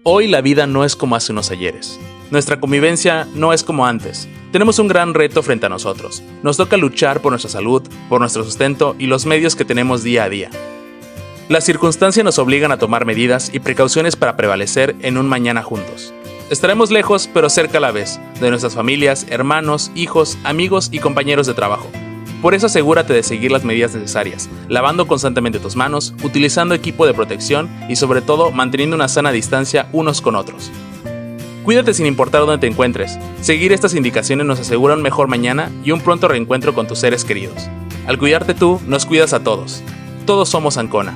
Hoy la vida no es como hace unos ayeres. Nuestra convivencia no es como antes. Tenemos un gran reto frente a nosotros. Nos toca luchar por nuestra salud, por nuestro sustento y los medios que tenemos día a día. Las circunstancias nos obligan a tomar medidas y precauciones para prevalecer en un mañana juntos. Estaremos lejos, pero cerca a la vez, de nuestras familias, hermanos, hijos, amigos y compañeros de trabajo. Por eso asegúrate de seguir las medidas necesarias, lavando constantemente tus manos, utilizando equipo de protección y sobre todo manteniendo una sana distancia unos con otros. Cuídate sin importar dónde te encuentres. Seguir estas indicaciones nos asegura un mejor mañana y un pronto reencuentro con tus seres queridos. Al cuidarte tú, nos cuidas a todos. Todos somos Ancona.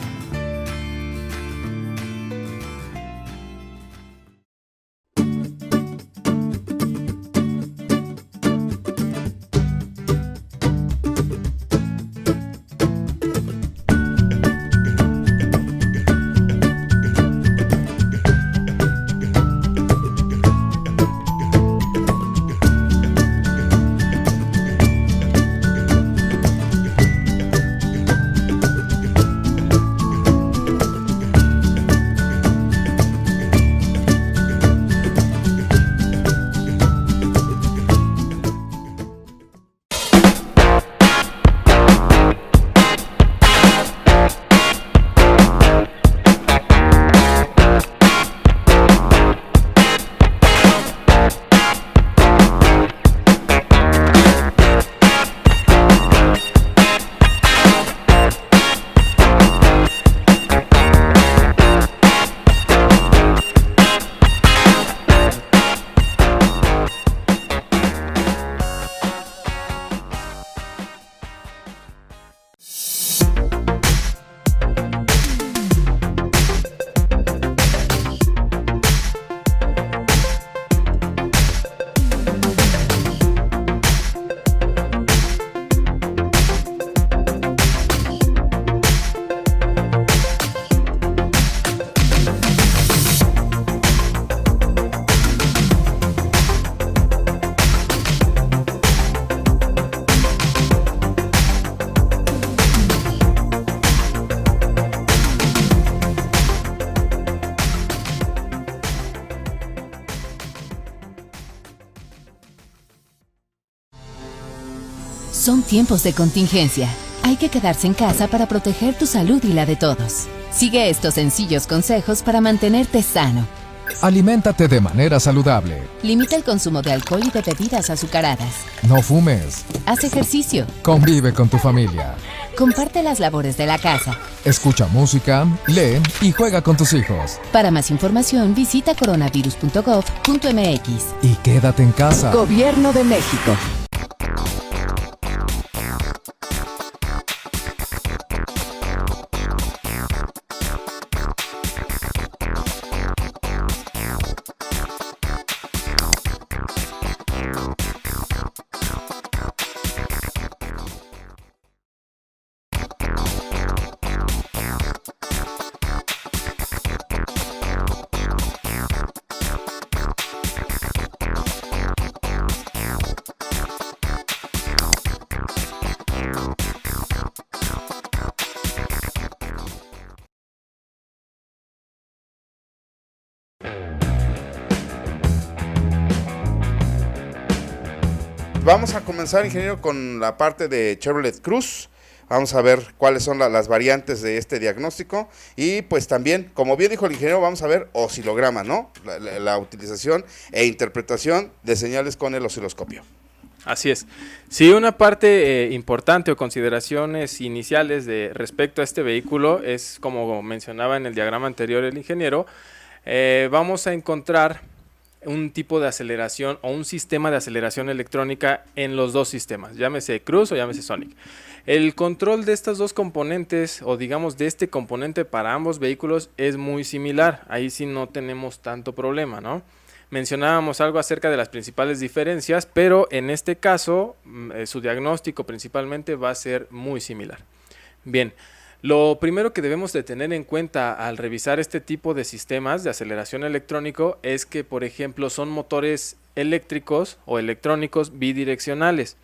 Son tiempos de contingencia. Hay que quedarse en casa para proteger tu salud y la de todos. Sigue estos sencillos consejos para mantenerte sano. Aliméntate de manera saludable. Limita el consumo de alcohol y de bebidas azucaradas. No fumes. Haz ejercicio. Convive con tu familia. Comparte las labores de la casa. Escucha música, lee y juega con tus hijos. Para más información, visita coronavirus.gov.mx. Y quédate en casa. Gobierno de México. Vamos a comenzar, ingeniero, con la parte de Chevrolet Cruze. Vamos a ver cuáles son las variantes de este diagnóstico y pues también, como bien dijo el ingeniero, vamos a ver oscilograma, ¿no? La utilización e interpretación de señales con el osciloscopio. Así es. Sí, una parte importante o consideraciones iniciales respecto a este vehículo es, como mencionaba en el diagrama anterior el ingeniero, vamos a encontrar un tipo de aceleración o un sistema de aceleración electrónica en los dos sistemas, llámese Cruze o llámese Sonic. El control de estas dos componentes o digamos de este componente para ambos vehículos es muy similar, ahí sí no tenemos tanto problema, ¿no? Mencionábamos algo acerca de las principales diferencias, pero en este caso su diagnóstico principalmente va a ser muy similar. Bien, lo primero que debemos de tener en cuenta al revisar este tipo de sistemas de aceleración electrónico es que, por ejemplo, son motores eléctricos o electrónicos bidireccionales.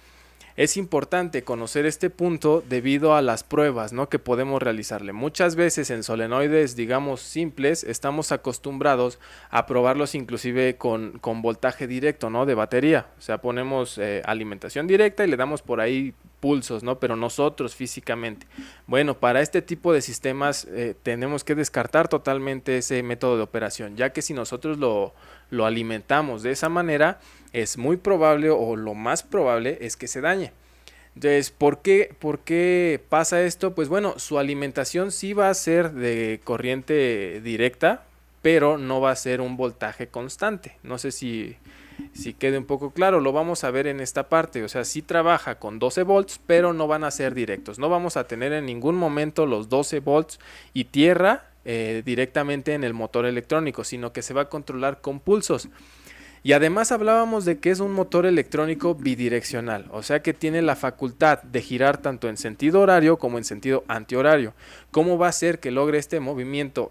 Es importante conocer este punto debido a las pruebas, ¿no?, que podemos realizarle. Muchas veces en solenoides, digamos, simples, estamos acostumbrados a probarlos inclusive con voltaje directo, ¿no?, de batería. O sea, ponemos alimentación directa y le damos por ahí pulsos, ¿no?, pero nosotros físicamente. Bueno, para este tipo de sistemas tenemos que descartar totalmente ese método de operación, ya que si nosotros lo alimentamos de esa manera, es muy probable, o lo más probable es que se dañe. Entonces, ¿por qué pasa esto? Pues bueno, su alimentación sí va a ser de corriente directa, pero no va a ser un voltaje constante. No sé si quede un poco claro, lo vamos a ver en esta parte. O sea, sí trabaja con 12 volts, pero no van a ser directos. No vamos a tener en ningún momento los 12 volts y tierra directamente en el motor electrónico, sino que se va a controlar con pulsos. Y además hablábamos de que es un motor electrónico bidireccional, o sea que tiene la facultad de girar tanto en sentido horario como en sentido antihorario. ¿Cómo va a ser que logre este movimiento?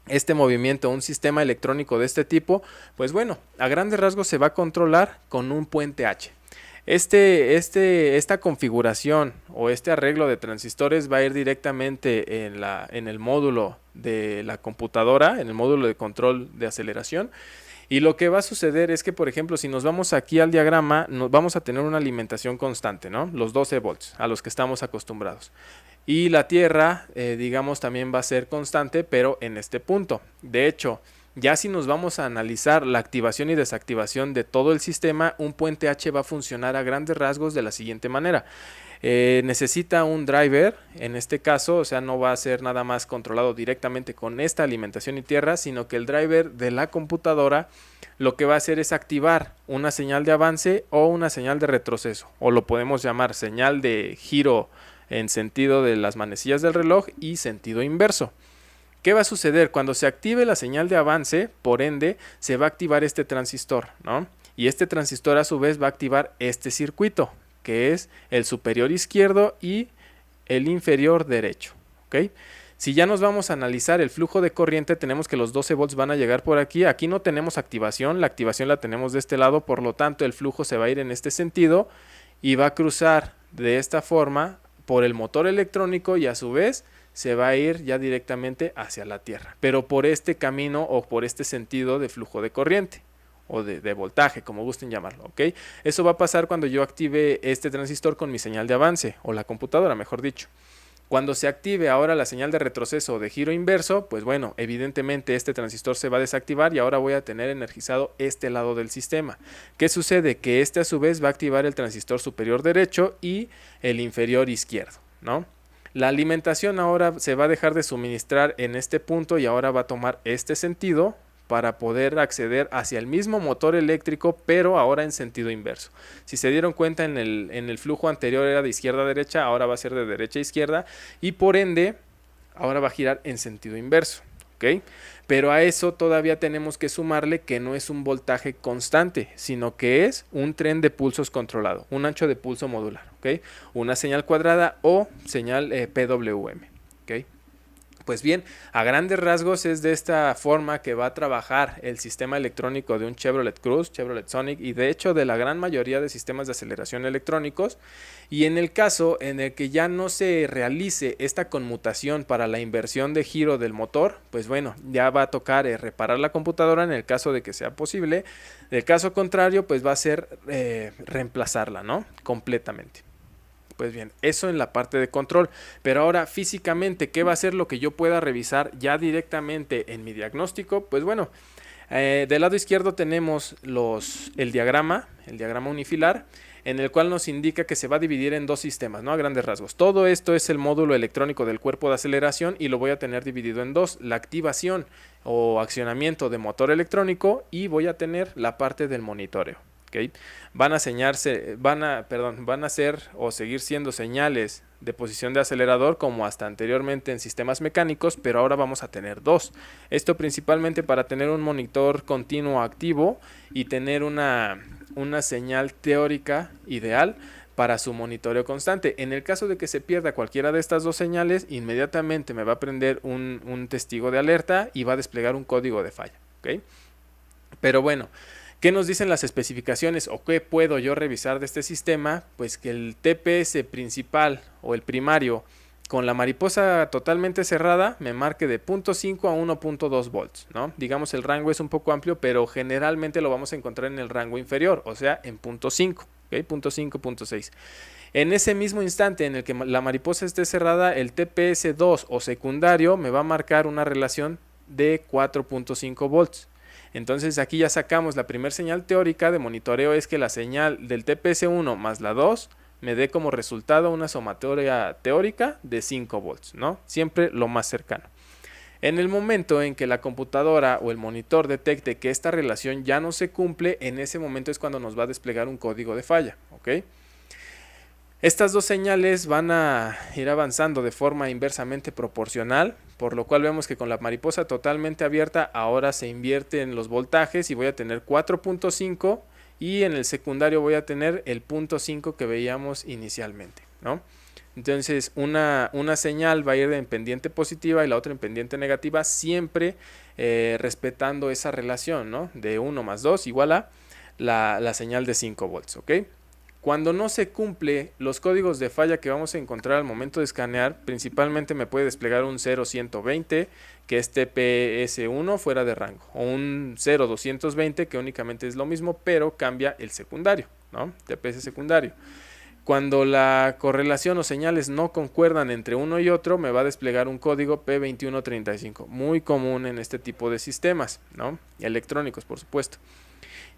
Este movimiento, un sistema electrónico de este tipo, pues bueno, a grandes rasgos se va a controlar con un puente H. Esta configuración o este arreglo de transistores va a ir directamente en el módulo de la computadora, en el módulo de control de aceleración. Y lo que va a suceder es que, por ejemplo, si nos vamos aquí al diagrama, vamos a tener una alimentación constante, ¿no? Los 12 volts a los que estamos acostumbrados. Y la tierra, digamos, también va a ser constante, pero en este punto. De hecho, ya si nos vamos a analizar la activación y desactivación de todo el sistema, un puente H va a funcionar a grandes rasgos de la siguiente manera. Necesita un driver, en este caso, o sea, no va a ser nada más controlado directamente con esta alimentación y tierra, sino que el driver de la computadora lo que va a hacer es activar una señal de avance o una señal de retroceso, o lo podemos llamar señal de giro en sentido de las manecillas del reloj y sentido inverso. ¿Qué va a suceder? Cuando se active la señal de avance, por ende, se va a activar este transistor, ¿no? Y este transistor a su vez va a activar este circuito, que es el superior izquierdo y el inferior derecho, ¿ok? Si ya nos vamos a analizar el flujo de corriente, tenemos que los 12 volts van a llegar por aquí. Aquí no tenemos activación, la activación la tenemos de este lado, por lo tanto el flujo se va a ir en este sentido y va a cruzar de esta forma por el motor electrónico y a su vez se va a ir ya directamente hacia la tierra, pero por este camino o por este sentido de flujo de corriente o de voltaje, como gusten llamarlo, ¿ok? Eso va a pasar cuando yo active este transistor con mi señal de avance, o la computadora, mejor dicho. Cuando se active ahora la señal de retroceso o de giro inverso, pues bueno, evidentemente este transistor se va a desactivar y ahora voy a tener energizado este lado del sistema. ¿Qué sucede? Que este a su vez va a activar el transistor superior derecho y el inferior izquierdo, ¿no? La alimentación ahora se va a dejar de suministrar en este punto y ahora va a tomar este sentido para poder acceder hacia el mismo motor eléctrico, pero ahora en sentido inverso. Si se dieron cuenta, en el flujo anterior era de izquierda a derecha, ahora va a ser de derecha a izquierda y por ende ahora va a girar en sentido inverso, ¿ok? Pero a eso todavía tenemos que sumarle que no es un voltaje constante, sino que es un tren de pulsos controlado, un ancho de pulso modular, ¿ok? Una señal cuadrada o señal PWM, ¿ok? Pues bien, a grandes rasgos es de esta forma que va a trabajar el sistema electrónico de un Chevrolet Cruze, Chevrolet Sonic y de hecho de la gran mayoría de sistemas de aceleración electrónicos. Y en el caso en el que ya no se realice esta conmutación para la inversión de giro del motor, pues bueno, ya va a tocar reparar la computadora en el caso de que sea posible. Del caso contrario, pues va a ser reemplazarla, ¿no? Completamente. Pues bien, eso en la parte de control, pero ahora físicamente, ¿qué va a ser lo que yo pueda revisar ya directamente en mi diagnóstico? Pues bueno, del lado izquierdo tenemos el diagrama unifilar, en el cual nos indica que se va a dividir en dos sistemas, ¿no? A grandes rasgos. Todo esto es el módulo electrónico del cuerpo de aceleración y lo voy a tener dividido en dos, la activación o accionamiento de motor electrónico y voy a tener la parte del monitoreo. ¿Okay? Van a ser o seguir siendo señales de posición de acelerador como hasta anteriormente en sistemas mecánicos, pero ahora vamos a tener dos. Esto principalmente para tener un monitor continuo activo y tener una señal teórica ideal para su monitoreo constante. En el caso de que se pierda cualquiera de estas dos señales, inmediatamente me va a prender un testigo de alerta y va a desplegar un código de falla. ¿Okay? Pero bueno, ¿Qué nos dicen las especificaciones o qué puedo yo revisar de este sistema? Pues que el TPS principal o el primario con la mariposa totalmente cerrada me marque de 0.5 a 1.2 volts, ¿no? Digamos el rango es un poco amplio, pero generalmente lo vamos a encontrar en el rango inferior, o sea, en 0.5, ¿ok? 0.5, 0.6. En ese mismo instante en el que la mariposa esté cerrada, el TPS2 o secundario me va a marcar una relación de 4.5 volts. Entonces aquí ya sacamos la primera señal teórica de monitoreo, es que la señal del TPS1 más la 2 me dé como resultado una sumatoria teórica de 5 volts, ¿no? Siempre lo más cercano. En el momento en que la computadora o el monitor detecte que esta relación ya no se cumple, en ese momento es cuando nos va a desplegar un código de falla, ¿ok? Estas dos señales van a ir avanzando de forma inversamente proporcional, por lo cual vemos que con la mariposa totalmente abierta ahora se invierte en los voltajes y voy a tener 4.5 y en el secundario voy a tener el 0.5 que veíamos inicialmente, ¿no? Entonces una señal va a ir en pendiente positiva y la otra en pendiente negativa, siempre respetando esa relación, ¿no? De 1 más 2 igual a la señal de 5 volts, ¿ok? Cuando no se cumple los códigos de falla que vamos a encontrar al momento de escanear, principalmente me puede desplegar un 0120 que es TPS1 fuera de rango, o un 0220 que únicamente es lo mismo pero cambia el secundario, ¿no? TPS secundario. Cuando la correlación o señales no concuerdan entre uno y otro, me va a desplegar un código P2135, muy común en este tipo de sistemas, ¿no? Electrónicos, por supuesto.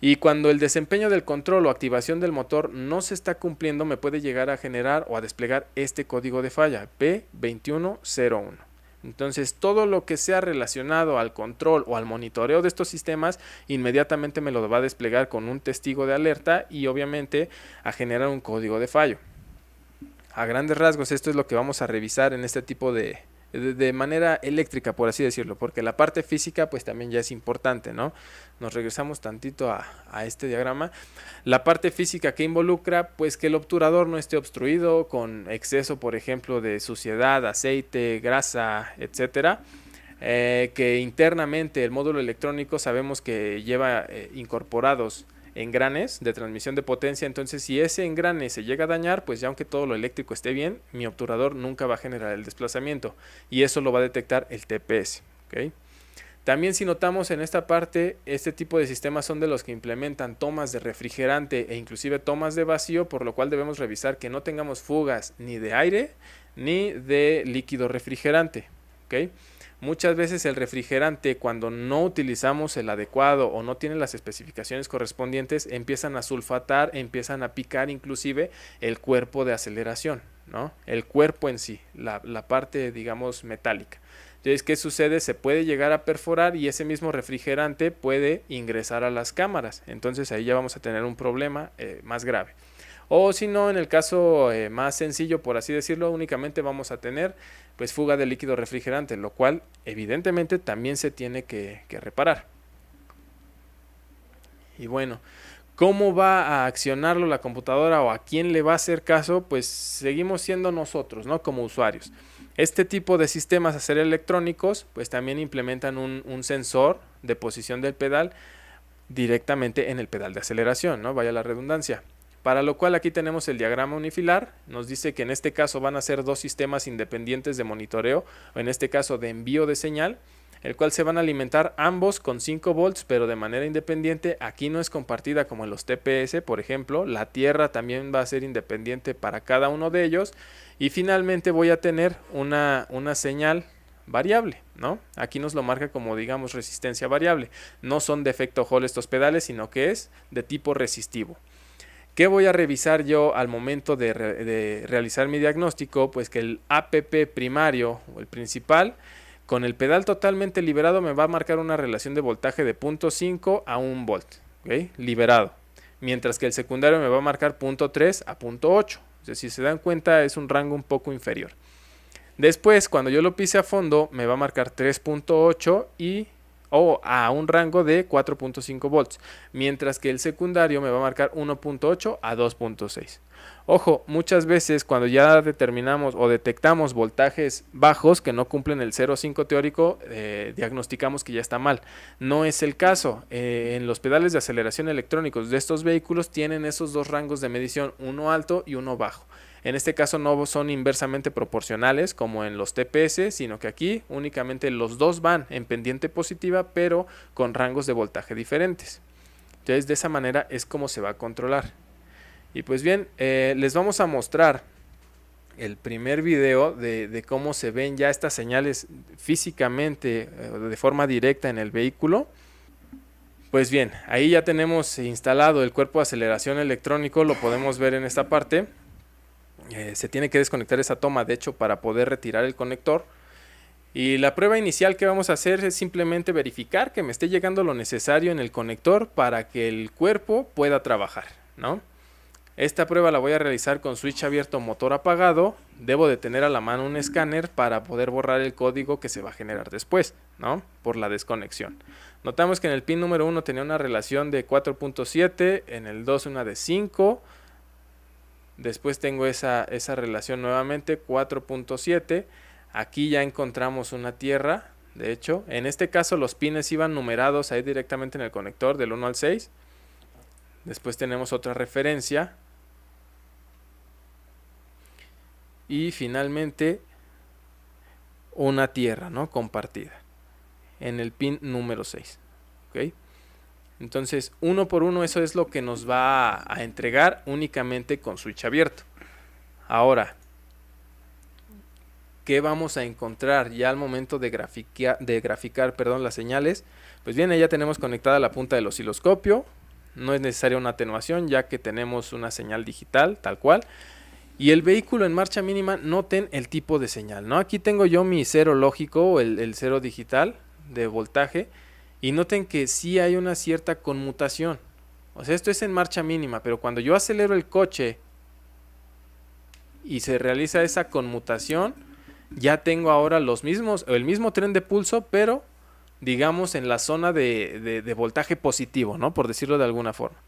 Y cuando el desempeño del control o activación del motor no se está cumpliendo, me puede llegar a generar o a desplegar este código de falla, P2101. Entonces, todo lo que sea relacionado al control o al monitoreo de estos sistemas, inmediatamente me lo va a desplegar con un testigo de alerta y obviamente a generar un código de fallo. A grandes rasgos, esto es lo que vamos a revisar en este tipo de manera eléctrica, por así decirlo, porque la parte física pues también ya es importante, ¿no? Nos regresamos tantito a este diagrama. La parte física que involucra pues que el obturador no esté obstruido con exceso, por ejemplo, de suciedad, aceite, grasa, etcétera. Que internamente el módulo electrónico sabemos que lleva incorporados engranes de transmisión de potencia, entonces si ese engrane se llega a dañar, pues ya aunque todo lo eléctrico esté bien, mi obturador nunca va a generar el desplazamiento y eso lo va a detectar el TPS, ¿okay? También si notamos en esta parte, este tipo de sistemas son de los que implementan tomas de refrigerante e inclusive tomas de vacío, por lo cual debemos revisar que no tengamos fugas ni de aire ni de líquido refrigerante, ¿okay? Muchas veces el refrigerante, cuando no utilizamos el adecuado o no tiene las especificaciones correspondientes, empiezan a sulfatar, empiezan a picar inclusive el cuerpo de aceleración, ¿no? El cuerpo en sí, la parte digamos metálica. Entonces, ¿qué sucede? Se puede llegar a perforar y ese mismo refrigerante puede ingresar a las cámaras. Entonces ahí ya vamos a tener un problema más grave. O si no, en el caso más sencillo, por así decirlo, únicamente vamos a tener pues fuga de líquido refrigerante, lo cual evidentemente también se tiene que reparar. Y bueno, ¿cómo va a accionarlo la computadora o a quién le va a hacer caso? Pues seguimos siendo nosotros, ¿no? Como usuarios. Este tipo de sistemas a ser electrónicos pues también implementan un sensor de posición del pedal directamente en el pedal de aceleración, ¿no? Vaya la redundancia. Para lo cual aquí tenemos el diagrama unifilar, nos dice que en este caso van a ser dos sistemas independientes de monitoreo, o en este caso de envío de señal, el cual se van a alimentar ambos con 5 volts, pero de manera independiente. Aquí no es compartida como en los TPS, por ejemplo, la tierra también va a ser independiente para cada uno de ellos, y finalmente voy a tener una señal variable, ¿no? Aquí nos lo marca como digamos resistencia variable, no son de efecto Hall estos pedales, sino que es de tipo resistivo. ¿Qué voy a revisar yo al momento de realizar mi diagnóstico? Pues que el APP primario o el principal, con el pedal totalmente liberado, me va a marcar una relación de voltaje de 0.5 a 1 volt, ¿okay? Liberado. Mientras que el secundario me va a marcar 0.3 a 0.8. O sea, si se dan cuenta, es un rango un poco inferior. Después, cuando yo lo pise a fondo, me va a marcar 3.8 y o a un rango de 4.5 volts, mientras que el secundario me va a marcar 1.8 a 2.6. Ojo, muchas veces cuando ya determinamos o detectamos voltajes bajos que no cumplen el 0.5 teórico, diagnosticamos que ya está mal. No es el caso. En los pedales de aceleración electrónicos de estos vehículos tienen esos dos rangos de medición, uno alto y uno bajo. En este caso no son inversamente proporcionales como en los TPS, sino que aquí únicamente los dos van en pendiente positiva, pero con rangos de voltaje diferentes. Entonces, de esa manera es como se va a controlar. Y pues bien, les vamos a mostrar el primer video de cómo se ven ya estas señales físicamente de forma directa en el vehículo. Pues bien, ahí ya tenemos instalado el cuerpo de aceleración electrónico, lo podemos ver en esta parte. Se tiene que desconectar esa toma, de hecho, para poder retirar el conector. Y la prueba inicial que vamos a hacer es simplemente verificar que me esté llegando lo necesario en el conector para que el cuerpo pueda trabajar, ¿no? Esta prueba la voy a realizar con switch abierto, motor apagado. Debo de tener a la mano un escáner para poder borrar el código que se va a generar después, ¿no? Por la desconexión. Notamos que en el pin número 1 tenía una relación de 4.7, en el 2 una de 5. Después tengo esa relación nuevamente, 4.7. Aquí ya encontramos una tierra. De hecho, en este caso los pines iban numerados ahí directamente en el conector del 1 al 6. Después tenemos otra referencia. Y finalmente una tierra, ¿no? Compartida en el pin número 6. ¿Ok? Entonces, uno por uno, eso es lo que nos va a entregar únicamente con switch abierto. Ahora, ¿qué vamos a encontrar ya al momento de graficar las señales? Pues bien, ya tenemos conectada la punta del osciloscopio. No es necesaria una atenuación, ya que tenemos una señal digital, tal cual. Y el vehículo en marcha mínima, noten el tipo de señal, ¿no? Aquí tengo yo mi cero lógico, o el cero digital de voltaje. Y noten que sí hay una cierta conmutación. O sea, esto es en marcha mínima, pero cuando yo acelero el coche y se realiza esa conmutación, ya tengo ahora el mismo tren de pulso, pero digamos en la zona de voltaje positivo, ¿no? Por decirlo de alguna forma.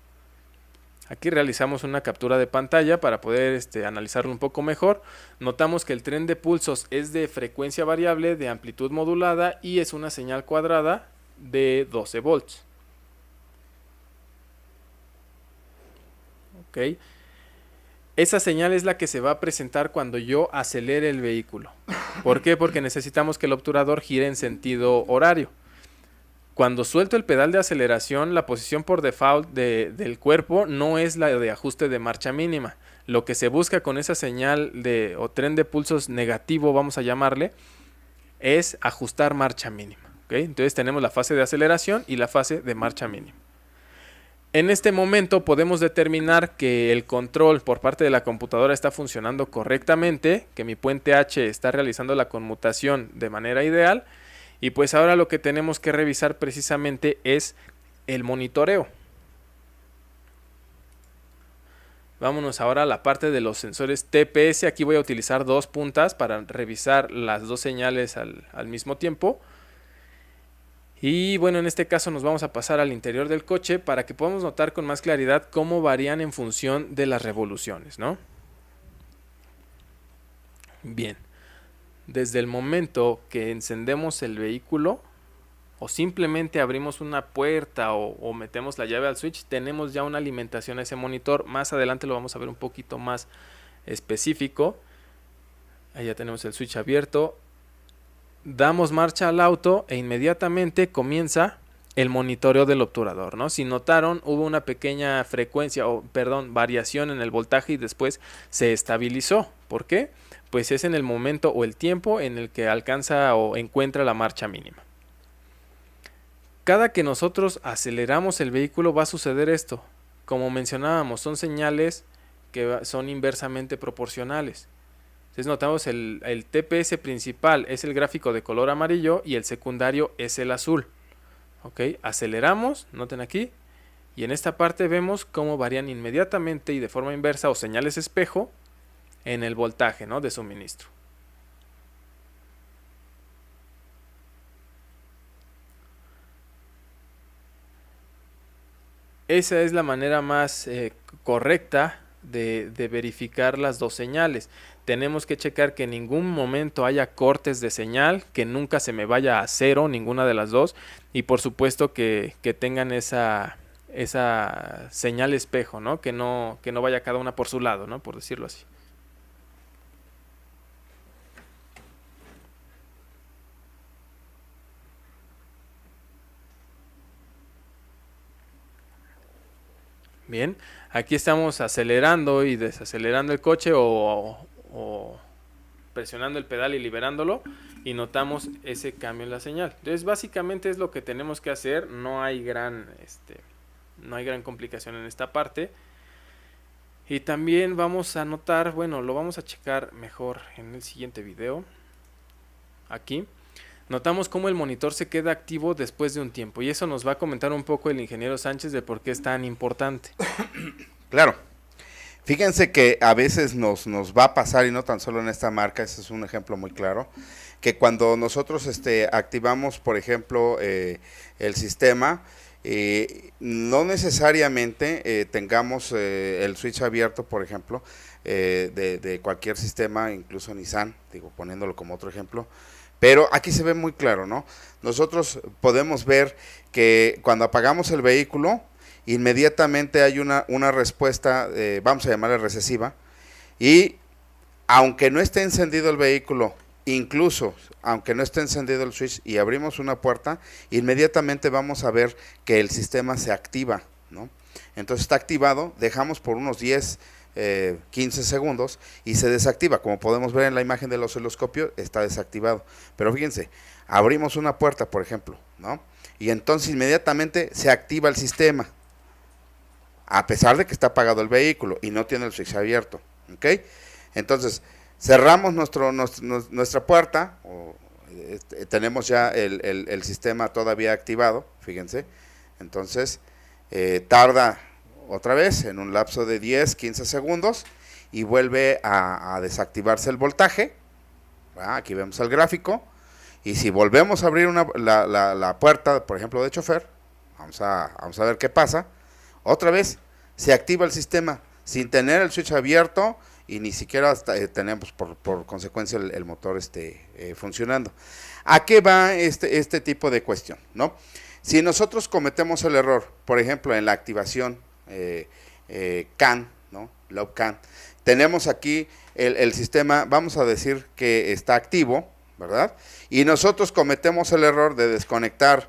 Aquí realizamos una captura de pantalla para poder analizarlo un poco mejor. Notamos que el tren de pulsos es de frecuencia variable, de amplitud modulada y es una señal cuadrada de 12 volts. Ok. Esa señal es la que se va a presentar cuando yo acelere el vehículo. ¿Por qué? Porque necesitamos que el obturador gire en sentido horario. Cuando suelto el pedal de aceleración, la posición por default del cuerpo no es la de ajuste de marcha mínima. Lo que se busca con esa señal o tren de pulsos negativo, vamos a llamarle, es ajustar marcha mínima. ¿Okay? Entonces tenemos la fase de aceleración y la fase de marcha mínima. En este momento podemos determinar que el control por parte de la computadora está funcionando correctamente, que mi puente H está realizando la conmutación de manera ideal. Y pues ahora lo que tenemos que revisar precisamente es el monitoreo. Vámonos ahora a la parte de los sensores TPS. Aquí voy a utilizar dos puntas para revisar las dos señales al mismo tiempo. Y bueno, en este caso nos vamos a pasar al interior del coche para que podamos notar con más claridad cómo varían en función de las revoluciones, ¿no? Bien. Desde el momento que encendemos el vehículo o simplemente abrimos una puerta o metemos la llave al switch, tenemos ya una alimentación a ese monitor. Más adelante lo vamos a ver un poquito más específico. Ahí ya tenemos el switch abierto. Damos marcha al auto e inmediatamente comienza el monitoreo del obturador, ¿no? Si notaron, hubo una pequeña variación en el voltaje y después se estabilizó. ¿Por qué? Pues es en el momento o el tiempo en el que alcanza o encuentra la marcha mínima. Cada que nosotros aceleramos el vehículo va a suceder esto. Como mencionábamos, son señales que son inversamente proporcionales. Entonces notamos el TPS principal es el gráfico de color amarillo y el secundario es el azul. ¿Ok? Aceleramos, noten aquí, y en esta parte vemos cómo varían inmediatamente y de forma inversa o señales espejo en el voltaje, ¿no? De suministro. Esa es la manera más correcta de verificar las dos señales. Tenemos que checar que en ningún momento haya cortes de señal, que nunca se me vaya a cero ninguna de las dos, y por supuesto que tengan esa señal espejo, ¿no? Que no vaya cada una por su lado, ¿no? Por decirlo así. Bien, aquí estamos acelerando y desacelerando el coche o presionando el pedal y liberándolo, y notamos ese cambio en la señal. Entonces básicamente es lo que tenemos que hacer, no hay gran complicación en esta parte. Y también vamos a notar, bueno, lo vamos a checar mejor en el siguiente video. Aquí notamos cómo el monitor se queda activo después de un tiempo, y eso nos va a comentar un poco el ingeniero Sánchez de por qué es tan importante. Claro. Fíjense que a veces nos va a pasar, y no tan solo en esta marca, ese es un ejemplo muy claro, que cuando nosotros activamos, por ejemplo, el sistema, no necesariamente tengamos el switch abierto, por ejemplo, de cualquier sistema, incluso Nissan, digo, poniéndolo como otro ejemplo. Pero aquí se ve muy claro, ¿no? Nosotros podemos ver que cuando apagamos el vehículo, inmediatamente hay una respuesta, vamos a llamarla recesiva, y aunque no esté encendido el vehículo, incluso aunque no esté encendido el switch y abrimos una puerta, inmediatamente vamos a ver que el sistema se activa, ¿no? Entonces está activado, dejamos por unos 10, 15 segundos y se desactiva. Como podemos ver en la imagen del osciloscopio, está desactivado. Pero fíjense, abrimos una puerta, por ejemplo, ¿no? Y entonces inmediatamente se activa el sistema, a pesar de que está apagado el vehículo y no tiene el switch abierto, ¿ok? Entonces, cerramos nuestra puerta, tenemos ya el sistema todavía activado, fíjense. Entonces, tarda otra vez en un lapso de 10, 15 segundos y vuelve a desactivarse el voltaje. Aquí vemos el gráfico, y si volvemos a abrir la puerta, por ejemplo, de chofer, vamos a ver qué pasa. Otra vez se activa el sistema sin tener el switch abierto, y ni siquiera tenemos por consecuencia el motor funcionando. ¿A qué va este tipo de cuestión, no? Si nosotros cometemos el error, por ejemplo, en la activación CAN, ¿no? Low CAN, tenemos aquí el sistema, vamos a decir que está activo, ¿verdad? Y nosotros cometemos el error de desconectar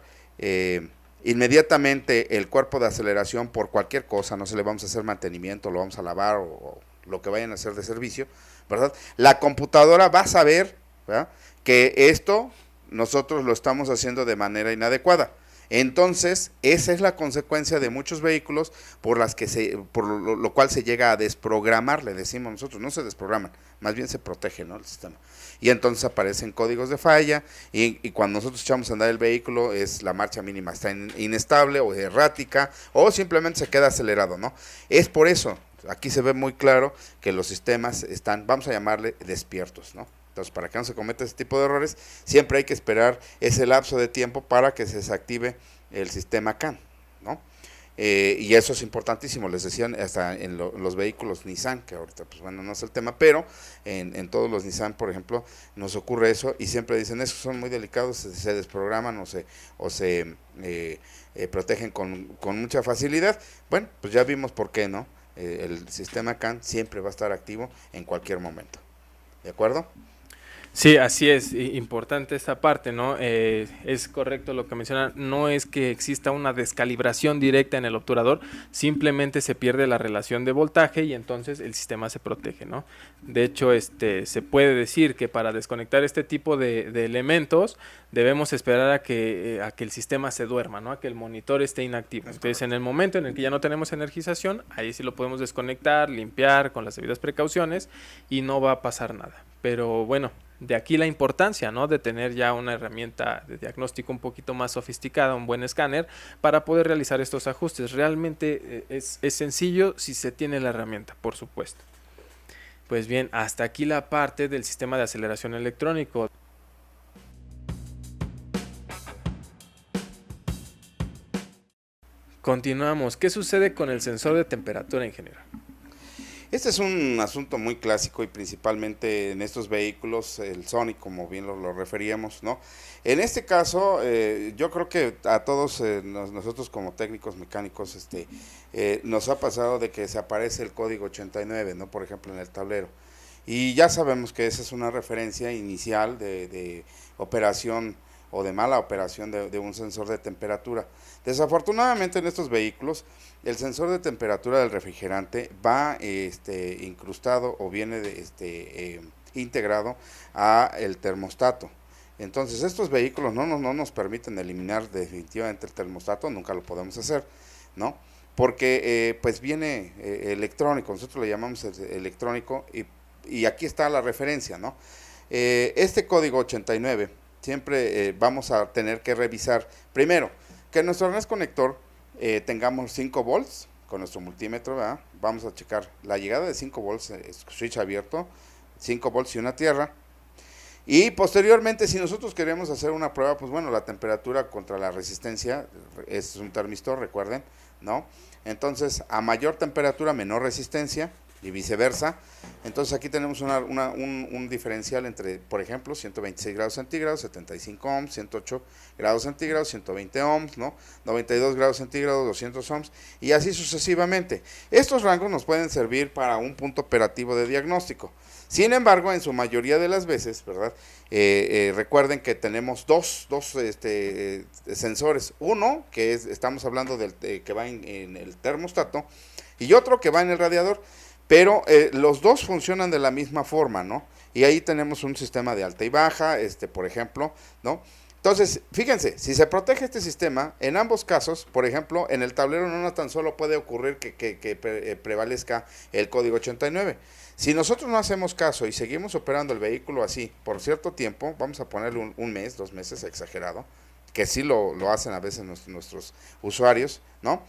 inmediatamente el cuerpo de aceleración por cualquier cosa, no se le vamos a hacer mantenimiento, lo vamos a lavar o lo que vayan a hacer de servicio, ¿verdad? La computadora va a saber, ¿verdad?, que esto nosotros lo estamos haciendo de manera inadecuada. Entonces, esa es la consecuencia de muchos vehículos por lo cual se llega a desprogramar, le decimos nosotros, no se desprograman, más bien se protege, ¿no?, el sistema. Y entonces aparecen códigos de falla, y cuando nosotros echamos a andar el vehículo, la marcha mínima está inestable o errática, o simplemente se queda acelerado, ¿no? Es por eso, aquí se ve muy claro que los sistemas están, vamos a llamarle, despiertos, ¿no? Entonces, para que no se cometa ese tipo de errores, siempre hay que esperar ese lapso de tiempo para que se desactive el sistema CAN, ¿no? Y eso es importantísimo, les decían, hasta en los vehículos Nissan, que ahorita, pues bueno, no es el tema, pero en todos los Nissan, por ejemplo, nos ocurre eso, y siempre dicen, esos son muy delicados, se desprograman o se protegen con mucha facilidad. Bueno, pues ya vimos por qué, ¿no? El sistema CAN siempre va a estar activo en cualquier momento, ¿de acuerdo? Sí, así es, importante esta parte, ¿no? Es correcto lo que mencionan, no es que exista una descalibración directa en el obturador, simplemente se pierde la relación de voltaje y entonces el sistema se protege, ¿no? De hecho, se puede decir que para desconectar este tipo de elementos debemos esperar a que el sistema se duerma, ¿no? A que el monitor esté inactivo. Entonces, en el momento en el que ya no tenemos energización, ahí sí lo podemos desconectar, limpiar con las debidas precauciones y no va a pasar nada. Pero bueno, de aquí la importancia, ¿no?, de tener ya una herramienta de diagnóstico un poquito más sofisticada, un buen escáner, para poder realizar estos ajustes. Realmente es sencillo si se tiene la herramienta, por supuesto. Pues bien, hasta aquí la parte del sistema de aceleración electrónico. Continuamos. ¿Qué sucede con el sensor de temperatura, ingeniero? Este es un asunto muy clásico y principalmente en estos vehículos, el Sonic, como bien lo referíamos, ¿no? En este caso, yo creo que a todos nosotros como técnicos mecánicos, nos ha pasado de que se aparece el código 89, ¿no? Por ejemplo, en el tablero. Y ya sabemos que esa es una referencia inicial de operación o de mala operación de un sensor de temperatura. Desafortunadamente en estos vehículos el sensor de temperatura del refrigerante va incrustado o viene integrado a el termostato. Entonces estos vehículos no nos permiten eliminar definitivamente el termostato, nunca lo podemos hacer, ¿no? Porque pues viene electrónico, nosotros le llamamos electrónico y aquí está la referencia, ¿no? Este código 89 siempre vamos a tener que revisar primero que en nuestro arnés conector tengamos 5 volts con nuestro multímetro, ¿verdad? Vamos a checar la llegada de 5 volts, switch abierto, 5 volts y una tierra. Y posteriormente, si nosotros queremos hacer una prueba, pues bueno, la temperatura contra la resistencia es un termistor, recuerden, ¿no? Entonces, a mayor temperatura, menor resistencia y viceversa. Entonces aquí tenemos un diferencial entre, por ejemplo, 126 grados centígrados, 75 ohms, 108 grados centígrados, 120 ohms, ¿no? 92 grados centígrados, 200 ohms, y así sucesivamente. Estos rangos nos pueden servir para un punto operativo de diagnóstico. Sin embargo, en su mayoría de las veces, ¿verdad? Recuerden que tenemos dos sensores. Uno, que estamos hablando del que va en el termostato, y otro que va en el radiador. Pero los dos funcionan de la misma forma, ¿no? Y ahí tenemos un sistema de alta y baja, por ejemplo, ¿no? Entonces, fíjense, si se protege este sistema, en ambos casos, por ejemplo, en el tablero no tan solo puede ocurrir que prevalezca el código 89. Si nosotros no hacemos caso y seguimos operando el vehículo así por cierto tiempo, vamos a ponerle un mes, 2 meses, exagerado, que sí lo hacen a veces nuestros usuarios, ¿no?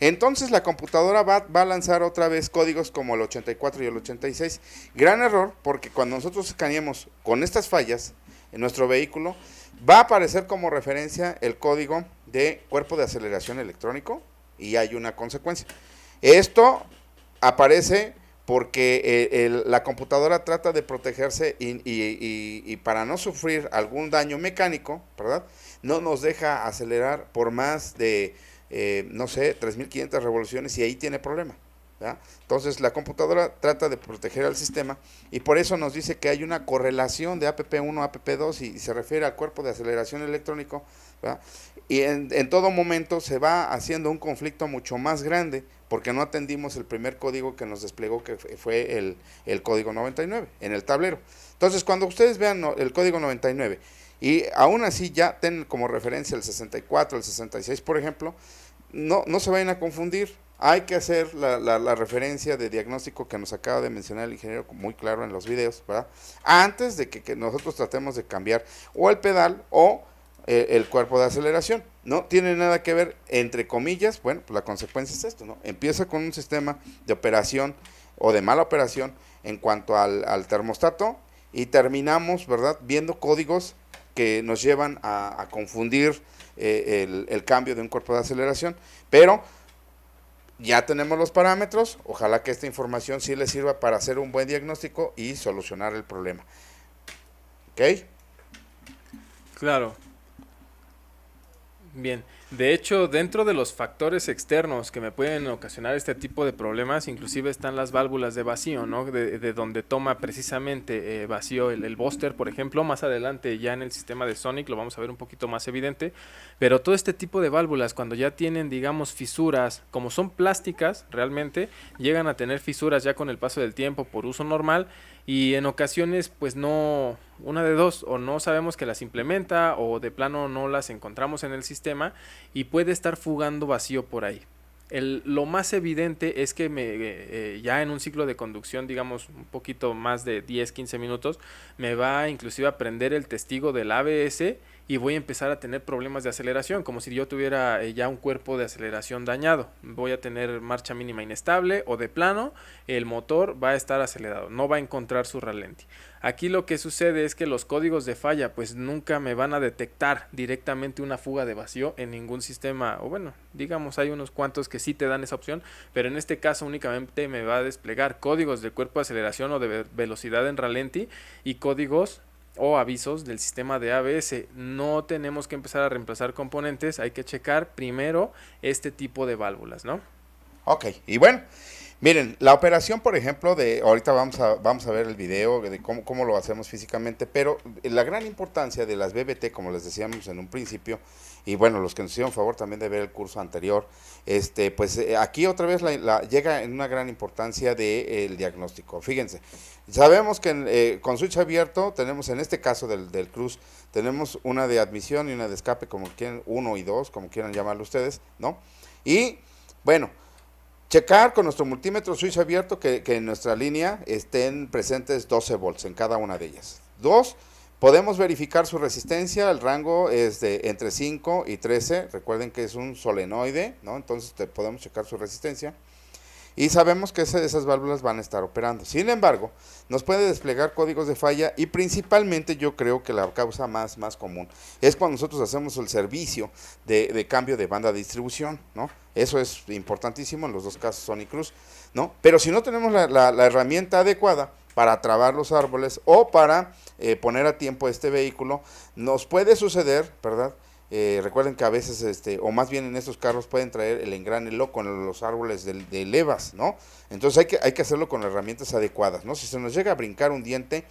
Entonces la computadora va a lanzar otra vez códigos como el 84 y el 86. Gran error, porque cuando nosotros escaneemos con estas fallas en nuestro vehículo, va a aparecer como referencia el código de cuerpo de aceleración electrónico y hay una consecuencia. Esto aparece porque la computadora trata de protegerse y para no sufrir algún daño mecánico, ¿verdad? No nos deja acelerar por más de no sé, 3500 revoluciones y ahí tiene problema, ¿verdad? Entonces la computadora trata de proteger al sistema y por eso nos dice que hay una correlación de APP1 a APP2 y se refiere al cuerpo de aceleración electrónico, ¿verdad? Y en todo momento se va haciendo un conflicto mucho más grande porque no atendimos el primer código que nos desplegó, que fue el código 99 en el tablero. Entonces cuando ustedes vean el código 99 y aún así ya tienen como referencia el 64, el 66, por ejemplo, no se vayan a confundir. Hay que hacer la referencia de diagnóstico que nos acaba de mencionar el ingeniero muy claro en los videos, ¿verdad? Antes de que nosotros tratemos de cambiar o el pedal o el cuerpo de aceleración. No tiene nada que ver, entre comillas, bueno, pues la consecuencia es esto, ¿no? Empieza con un sistema de operación o de mala operación en cuanto al termostato y terminamos, ¿verdad?, viendo códigos que nos llevan a confundir el cambio de un cuerpo de aceleración, pero ya tenemos los parámetros, ojalá que esta información sí les sirva para hacer un buen diagnóstico y solucionar el problema. ¿Ok? Claro. Bien, de hecho, dentro de los factores externos que me pueden ocasionar este tipo de problemas, inclusive están las válvulas de vacío, ¿no? De donde toma precisamente vacío el booster, por ejemplo. Más adelante ya en el sistema de Sonic lo vamos a ver un poquito más evidente, pero todo este tipo de válvulas, cuando ya tienen, digamos, fisuras, como son plásticas realmente, llegan a tener fisuras ya con el paso del tiempo por uso normal, y en ocasiones pues no, una de dos, o no sabemos que las implementa o de plano no las encontramos en el sistema y puede estar fugando vacío por ahí. Lo más evidente es que ya en un ciclo de conducción, digamos un poquito más de 10-15 minutos, me va inclusive a prender el testigo del ABS y voy a empezar a tener problemas de aceleración, como si yo tuviera ya un cuerpo de aceleración dañado. Voy a tener marcha mínima inestable o de plano el motor va a estar acelerado, no va a encontrar su ralentí. Aquí lo que sucede es que los códigos de falla pues nunca me van a detectar directamente una fuga de vacío en ningún sistema, o bueno, digamos hay unos cuantos que sí te dan esa opción, pero en este caso únicamente me va a desplegar códigos de cuerpo de aceleración o de velocidad en ralentí y códigos o avisos del sistema de ABS. No tenemos que empezar a reemplazar componentes, hay que checar primero este tipo de válvulas, ¿no? Ok, y bueno, miren, la operación, por ejemplo, ahorita vamos a ver el video de cómo lo hacemos físicamente, pero la gran importancia de las BBT, como les decíamos en un principio, y bueno, los que nos hicieron favor también de ver el curso anterior, pues aquí otra vez llega en una gran importancia del diagnóstico. Fíjense, sabemos que con switch abierto tenemos, en este caso del Cruz, tenemos una de admisión y una de escape, como quieran, 1 y 2, como quieran llamarlo ustedes, ¿no? Y bueno, checar con nuestro multímetro switch abierto que en nuestra línea estén presentes 12 volts en cada una de ellas. 2, podemos verificar su resistencia, el rango es de entre 5 y 13, recuerden que es un solenoide, ¿no? Entonces podemos checar su resistencia. Y sabemos que esas válvulas van a estar operando. Sin embargo, nos puede desplegar códigos de falla y principalmente yo creo que la causa más común es cuando nosotros hacemos el servicio de cambio de banda de distribución, ¿no? Eso es importantísimo en los dos casos Sony Cruz, ¿no? Pero si no tenemos la herramienta adecuada para trabar los árboles o para poner a tiempo este vehículo, nos puede suceder, ¿verdad? Recuerden que a veces, o más bien en estos carros pueden traer el engrane loco en los árboles de levas, ¿no? Entonces hay que hacerlo con herramientas adecuadas, ¿no? Si se nos llega a brincar un diente,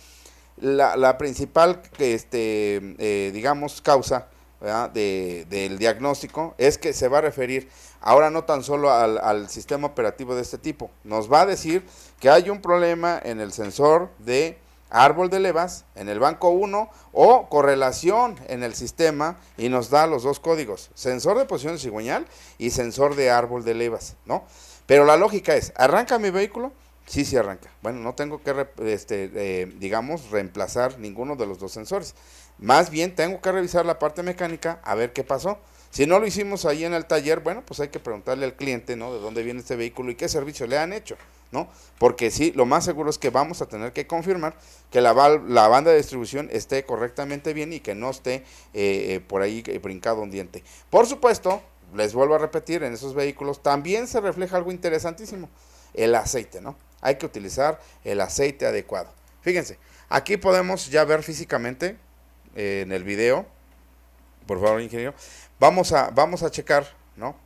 la principal, digamos, causa, ¿verdad? Del diagnóstico es que se va a referir ahora no tan solo al sistema operativo de este tipo, nos va a decir que hay un problema en el sensor de árbol de levas en el banco 1 o correlación en el sistema y nos da los dos códigos, sensor de posición de cigüeñal y sensor de árbol de levas, ¿no? Pero la lógica es, ¿arranca mi vehículo? Sí arranca. Bueno, no tengo que, digamos, reemplazar ninguno de los dos sensores. Más bien tengo que revisar la parte mecánica a ver qué pasó. Si no lo hicimos ahí en el taller, bueno, pues hay que preguntarle al cliente, ¿no? De dónde viene este vehículo y qué servicio le han hecho, ¿no? Porque sí, lo más seguro es que vamos a tener que confirmar que la banda de distribución esté correctamente bien y que no esté por ahí brincado un diente. Por supuesto, les vuelvo a repetir, en esos vehículos también se refleja algo interesantísimo, el aceite, ¿no? Hay que utilizar el aceite adecuado. Fíjense, aquí podemos ya ver físicamente en el video, por favor, ingeniero, vamos a checar, ¿no?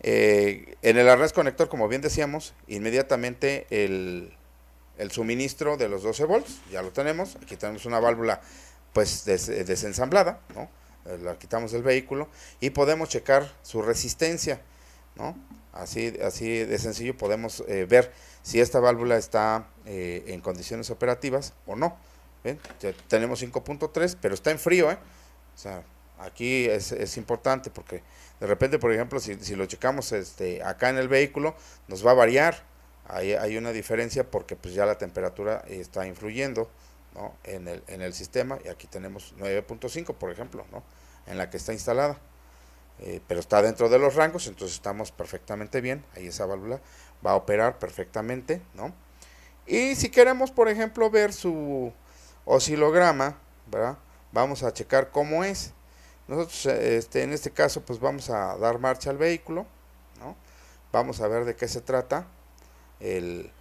En el arnés conector, como bien decíamos, inmediatamente el suministro de los 12 volts, ya lo tenemos. Aquí tenemos una válvula pues desensamblada, ¿no? La quitamos del vehículo y podemos checar su resistencia, ¿no? Así de sencillo podemos ver si esta válvula está en condiciones operativas o no. ¿Ven? Ya tenemos 5.3, pero está en frío, ¿eh? O sea, aquí es importante porque de repente, por ejemplo, si lo checamos acá en el vehículo, nos va a variar. Hay una diferencia porque pues ya la temperatura está influyendo, ¿no? en el sistema, y aquí tenemos 9.5, por ejemplo, ¿no? En la que está instalada. Pero está dentro de los rangos, entonces estamos perfectamente bien. Ahí esa válvula va a operar perfectamente, ¿no? Y si queremos, por ejemplo, ver su oscilograma, ¿verdad? Vamos a checar cómo es. Nosotros en este caso pues vamos a dar marcha al vehículo, ¿no? Vamos a ver de qué se trata el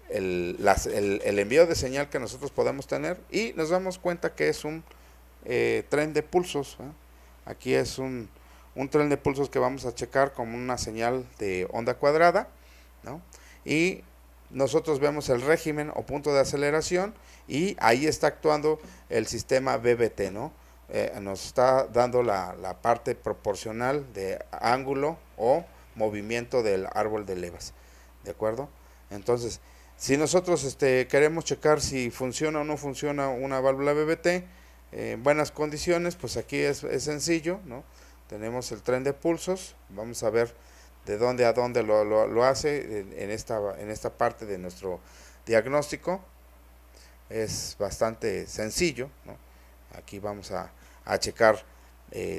envío de señal que nosotros podemos tener, y nos damos cuenta que es un tren de pulsos, ¿eh? Aquí es un tren de pulsos que vamos a checar como una señal de onda cuadrada, ¿no? Y nosotros vemos el régimen o punto de aceleración y ahí está actuando el sistema BBT, ¿no? Nos está dando la parte proporcional de ángulo o movimiento del árbol de levas, ¿de acuerdo? Entonces, si nosotros queremos checar si funciona o no funciona una válvula BBT en buenas condiciones, pues aquí es sencillo, ¿no? Tenemos el tren de pulsos, vamos a ver de dónde a dónde lo hace en esta parte de nuestro diagnóstico. Es bastante sencillo, ¿no? Aquí vamos a a checar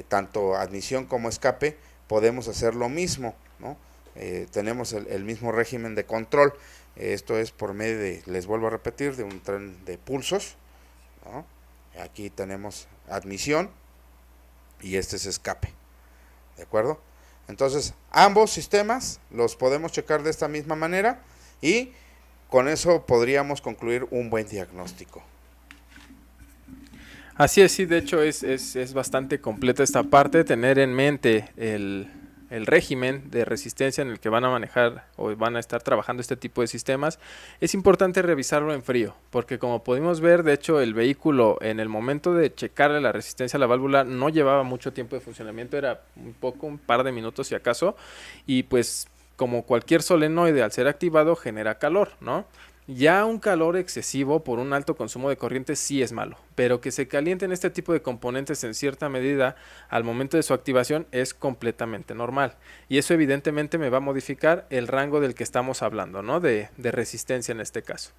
tanto admisión como escape, podemos hacer lo mismo, ¿no? Tenemos el mismo régimen de control. Esto es por medio de, les vuelvo a repetir, de un tren de pulsos, ¿no? Aquí tenemos admisión y este es escape, ¿de acuerdo? Entonces, ambos sistemas los podemos checar de esta misma manera y con eso podríamos concluir un buen diagnóstico. Así es, sí, de hecho es bastante completa esta parte, tener en mente el régimen de resistencia en el que van a manejar o van a estar trabajando este tipo de sistemas. Es importante revisarlo en frío, porque como pudimos ver, de hecho el vehículo en el momento de checarle la resistencia a la válvula no llevaba mucho tiempo de funcionamiento, era un par de minutos si acaso, y pues como cualquier solenoide al ser activado genera calor, ¿no? Ya un calor excesivo por un alto consumo de corriente sí es malo, pero que se calienten este tipo de componentes en cierta medida al momento de su activación es completamente normal. Y eso evidentemente me va a modificar el rango del que estamos hablando, ¿no? De resistencia en este caso.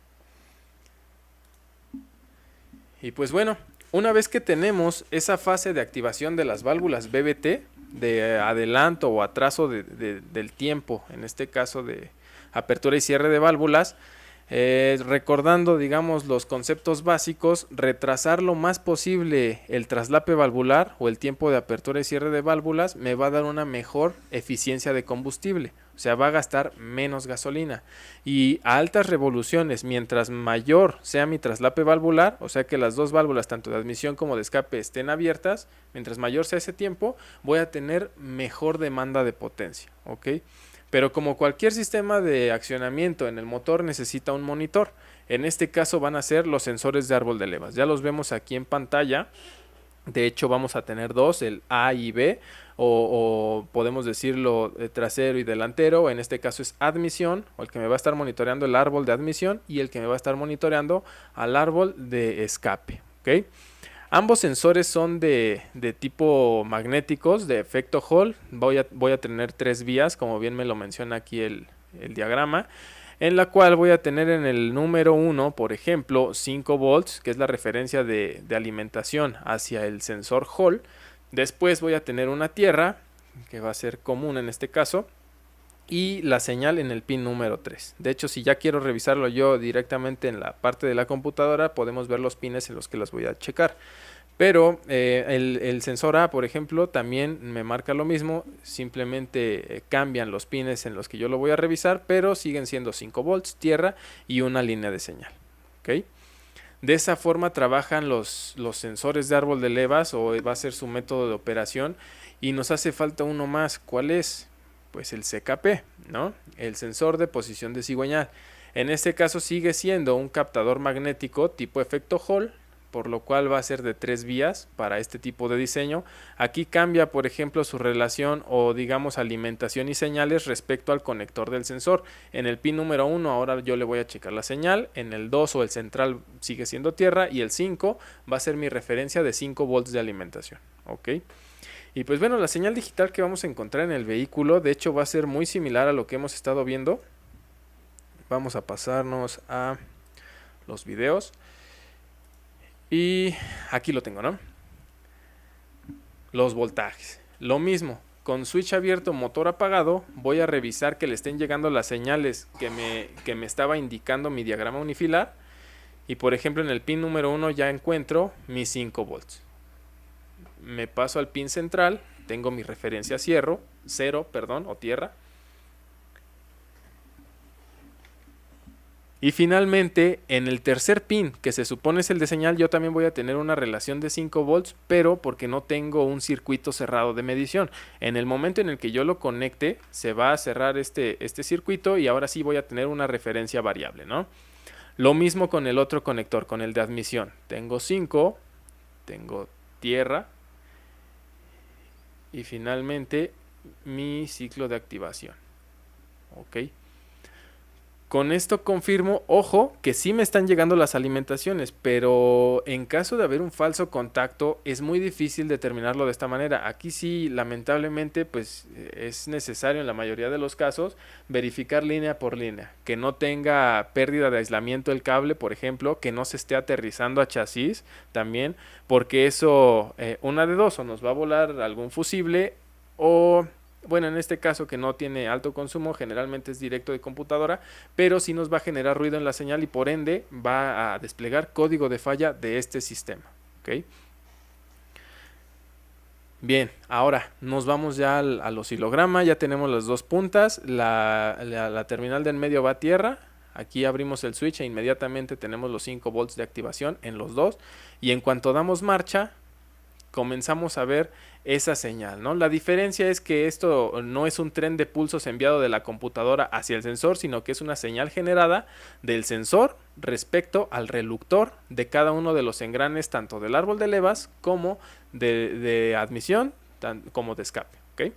Y pues bueno, una vez que tenemos esa fase de activación de las válvulas BBT, de adelanto o atraso del tiempo, en este caso de apertura y cierre de válvulas, recordando, digamos, los conceptos básicos, retrasar lo más posible el traslape valvular o el tiempo de apertura y cierre de válvulas me va a dar una mejor eficiencia de combustible, o sea, va a gastar menos gasolina. Y a altas revoluciones, mientras mayor sea mi traslape valvular, o sea que las dos válvulas, tanto de admisión como de escape, estén abiertas, mientras mayor sea ese tiempo, voy a tener mejor demanda de potencia, ¿ok? Pero como cualquier sistema de accionamiento en el motor necesita un monitor. En este caso van a ser los sensores de árbol de levas. Ya los vemos aquí en pantalla. De hecho vamos a tener dos, el A y B, o podemos decirlo trasero y delantero. En este caso es admisión, o el que me va a estar monitoreando el árbol de admisión y el que me va a estar monitoreando al árbol de escape, ¿ok? Ambos sensores son de tipo magnéticos, de efecto Hall. Voy a tener 3 vías, como bien me lo menciona aquí el diagrama, en la cual voy a tener en el número 1, por ejemplo, 5 volts, que es la referencia de alimentación hacia el sensor Hall. Después voy a tener una tierra, que va a ser común en este caso, y la señal en el pin número 3. De hecho, si ya quiero revisarlo yo directamente en la parte de la computadora, podemos ver los pines en los que los voy a checar. Pero el sensor A, por ejemplo, también me marca lo mismo, simplemente cambian los pines en los que yo lo voy a revisar, pero siguen siendo 5 volts, tierra y una línea de señal, ¿ok? De esa forma trabajan los sensores de árbol de levas, o va a ser su método de operación, y nos hace falta uno más. ¿Cuál es? Pues el CKP, ¿no? El sensor de posición de cigüeñal. En este caso sigue siendo un captador magnético tipo efecto Hall, por lo cual va a ser de 3 vías para este tipo de diseño. Aquí cambia, por ejemplo, su relación o digamos alimentación y señales respecto al conector del sensor. En el pin número 1 ahora yo le voy a checar la señal, en el 2 o el central sigue siendo tierra y el 5 va a ser mi referencia de 5 volts de alimentación, ¿ok? Y pues bueno, la señal digital que vamos a encontrar en el vehículo, de hecho va a ser muy similar a lo que hemos estado viendo. Vamos a pasarnos a los videos. Y aquí lo tengo, ¿no? Los voltajes. Lo mismo, con switch abierto, motor apagado, voy a revisar que le estén llegando las señales que me estaba indicando mi diagrama unifilar. Y por ejemplo en el pin número 1 ya encuentro mis 5 volts. Me paso al pin central, tengo mi referencia cero, o tierra. Y finalmente, en el tercer pin, que se supone es el de señal, yo también voy a tener una relación de 5 volts, pero porque no tengo un circuito cerrado de medición. En el momento en el que yo lo conecte, se va a cerrar este circuito y ahora sí voy a tener una referencia variable, ¿no? Lo mismo con el otro conector, con el de admisión. Tengo 5, tengo tierra y finalmente mi ciclo de activación. ¿Ok? Con esto confirmo, ojo, que sí me están llegando las alimentaciones, pero en caso de haber un falso contacto es muy difícil determinarlo de esta manera. Aquí sí, lamentablemente, pues es necesario en la mayoría de los casos verificar línea por línea, que no tenga pérdida de aislamiento el cable, por ejemplo, que no se esté aterrizando a chasis también, porque eso, una de dos, o nos va a volar algún fusible o... Bueno, en este caso que no tiene alto consumo, generalmente es directo de computadora, pero sí nos va a generar ruido en la señal y por ende va a desplegar código de falla de este sistema. ¿Ok? Bien, ahora nos vamos ya al oscilograma, ya tenemos las dos puntas, la terminal de en medio va a tierra, aquí abrimos el switch e inmediatamente tenemos los 5 volts de activación en los dos y en cuanto damos marcha, comenzamos a ver esa señal, ¿no? La diferencia es que esto no es un tren de pulsos enviado de la computadora hacia el sensor, sino que es una señal generada del sensor respecto al reluctor de cada uno de los engranes, tanto del árbol de levas como de admisión, como de escape, ¿ok?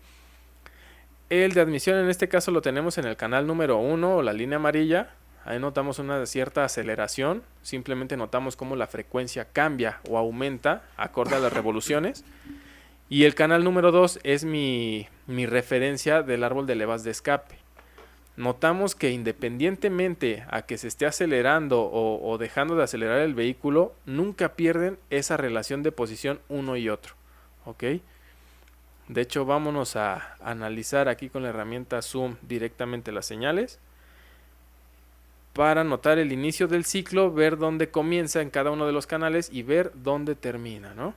El de admisión en este caso lo tenemos en el canal número 1 o la línea amarilla. Ahí notamos una cierta aceleración, simplemente notamos cómo la frecuencia cambia o aumenta acorde a las revoluciones. Y el canal número 2 es mi referencia del árbol de levas de escape. Notamos que independientemente a que se esté acelerando o dejando de acelerar el vehículo, nunca pierden esa relación de posición uno y otro. ¿Ok? De hecho, vámonos a analizar aquí con la herramienta Zoom directamente las señales, para notar el inicio del ciclo, ver dónde comienza en cada uno de los canales y ver dónde termina, ¿no?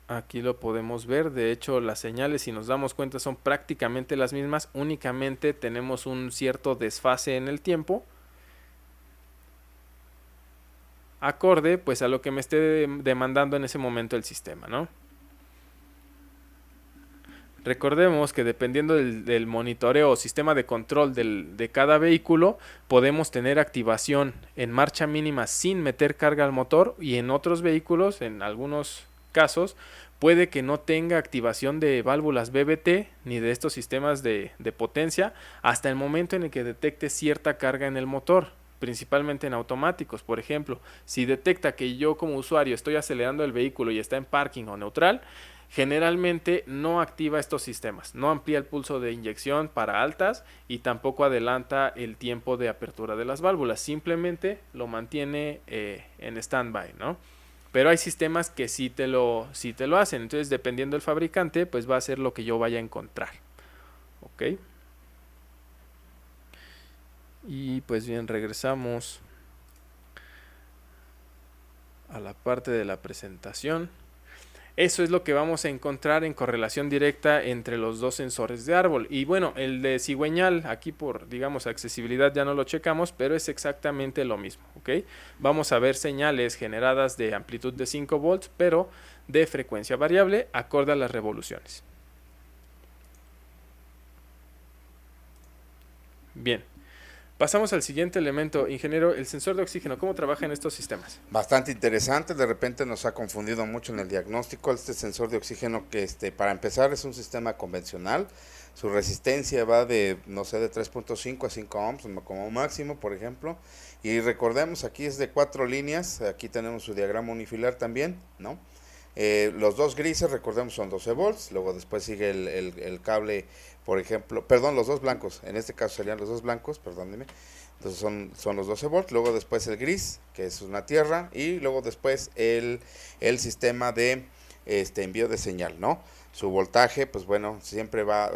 Aquí lo podemos ver, de hecho las señales, si nos damos cuenta, son prácticamente las mismas, únicamente tenemos un cierto desfase en el tiempo, acorde pues a lo que me esté demandando en ese momento el sistema, ¿no? Recordemos que dependiendo del monitoreo o sistema de control de cada vehículo, podemos tener activación en marcha mínima sin meter carga al motor, y en otros vehículos, en algunos casos, puede que no tenga activación de válvulas BBT ni de estos sistemas de potencia hasta el momento en el que detecte cierta carga en el motor, principalmente en automáticos. Por ejemplo, si detecta que yo como usuario estoy acelerando el vehículo y está en parking o neutral, generalmente no activa estos sistemas, no amplía el pulso de inyección para altas y tampoco adelanta el tiempo de apertura de las válvulas, simplemente lo mantiene en standby, ¿no? Pero hay sistemas que sí te lo hacen, entonces dependiendo del fabricante, pues va a ser lo que yo vaya a encontrar. ¿Ok? Y pues bien, regresamos a la parte de la presentación. Eso es lo que vamos a encontrar en correlación directa entre los dos sensores de árbol. Y bueno, el de cigüeñal, aquí por, digamos, accesibilidad ya no lo checamos, pero es exactamente lo mismo, ¿ok? Vamos a ver señales generadas de amplitud de 5 volts, pero de frecuencia variable, acorde a las revoluciones. Bien. Pasamos al siguiente elemento, ingeniero, el sensor de oxígeno. ¿Cómo trabaja en estos sistemas? Bastante interesante, de repente nos ha confundido mucho en el diagnóstico. Este sensor de oxígeno que para empezar es un sistema convencional, su resistencia va de, no sé, de 3.5 a 5 ohms como máximo, por ejemplo, y recordemos, aquí es de 4 líneas, aquí tenemos su diagrama unifilar también, ¿no? Los dos grises, recordemos, son 12 volts, luego después sigue el cable, por ejemplo, perdón, los dos blancos, en este caso serían los dos blancos, perdónenme, entonces son los 12 volts, luego después el gris, que es una tierra, y luego después el sistema de envío de señal, ¿no? Su voltaje, pues bueno, siempre va,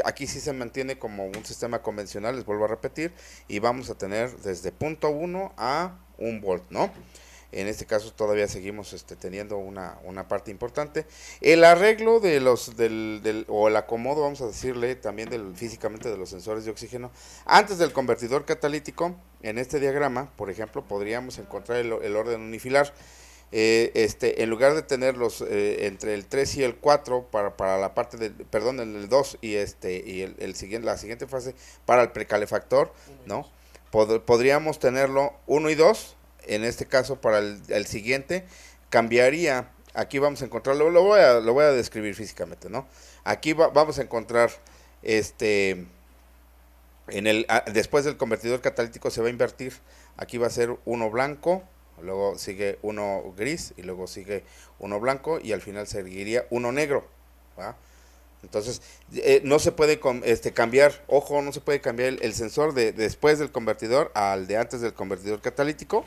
aquí sí se mantiene como un sistema convencional, les vuelvo a repetir, y vamos a tener desde 0.1 a 1 volt, ¿no? En este caso todavía seguimos teniendo una parte importante. El arreglo de o el acomodo, vamos a decirle, también físicamente de los sensores de oxígeno, antes del convertidor catalítico, en este diagrama, por ejemplo, podríamos encontrar el orden unifilar. En lugar de tenerlos entre el 3 y el 4 para la parte perdón, el 2 y la siguiente fase para el precalefactor, ¿no? Podríamos tenerlo 1 y 2. En este caso para el siguiente cambiaría, aquí vamos a encontrar, lo voy a describir físicamente, ¿no? Aquí vamos a encontrar después del convertidor catalítico se va a invertir. Aquí va a ser uno blanco, luego sigue uno gris y luego sigue uno blanco y al final seguiría uno negro, ¿va? Entonces, no se puede cambiar, ojo, no se puede cambiar el sensor de después del convertidor al de antes del convertidor catalítico.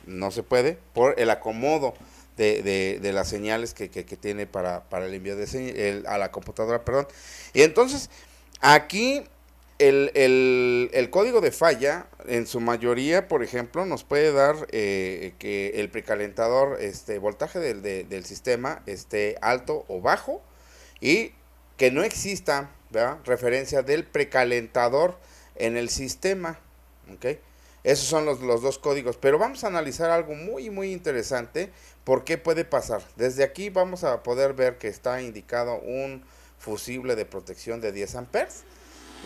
No se puede por el acomodo de las señales que tiene para el envío de a la computadora, perdón. Y entonces, aquí el código de falla, en su mayoría, por ejemplo, nos puede dar que el precalentador, voltaje del sistema esté alto o bajo, y que no exista, ¿verdad?, referencia del precalentador en el sistema, ¿ok? Esos son los dos códigos, pero vamos a analizar algo muy muy interesante. ¿Por qué puede pasar? Desde aquí vamos a poder ver que está indicado un fusible de protección de 10 amperes.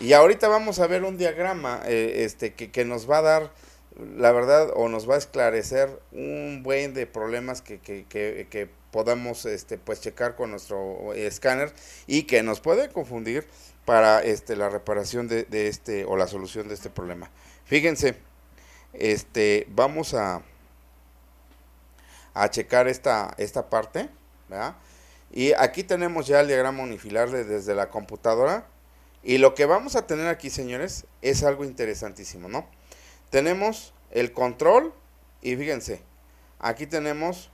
Y ahorita vamos a ver un diagrama que nos va a dar, la verdad, o nos va a esclarecer un buen de problemas que podamos pues checar con nuestro escáner, y que nos puede confundir para la reparación de o la solución de este problema. Fíjense, vamos a checar esta parte, ¿verdad? Y aquí tenemos ya el diagrama unifilar desde la computadora. Y lo que vamos a tener aquí, señores, es algo interesantísimo, ¿no? Tenemos el control y fíjense, aquí tenemos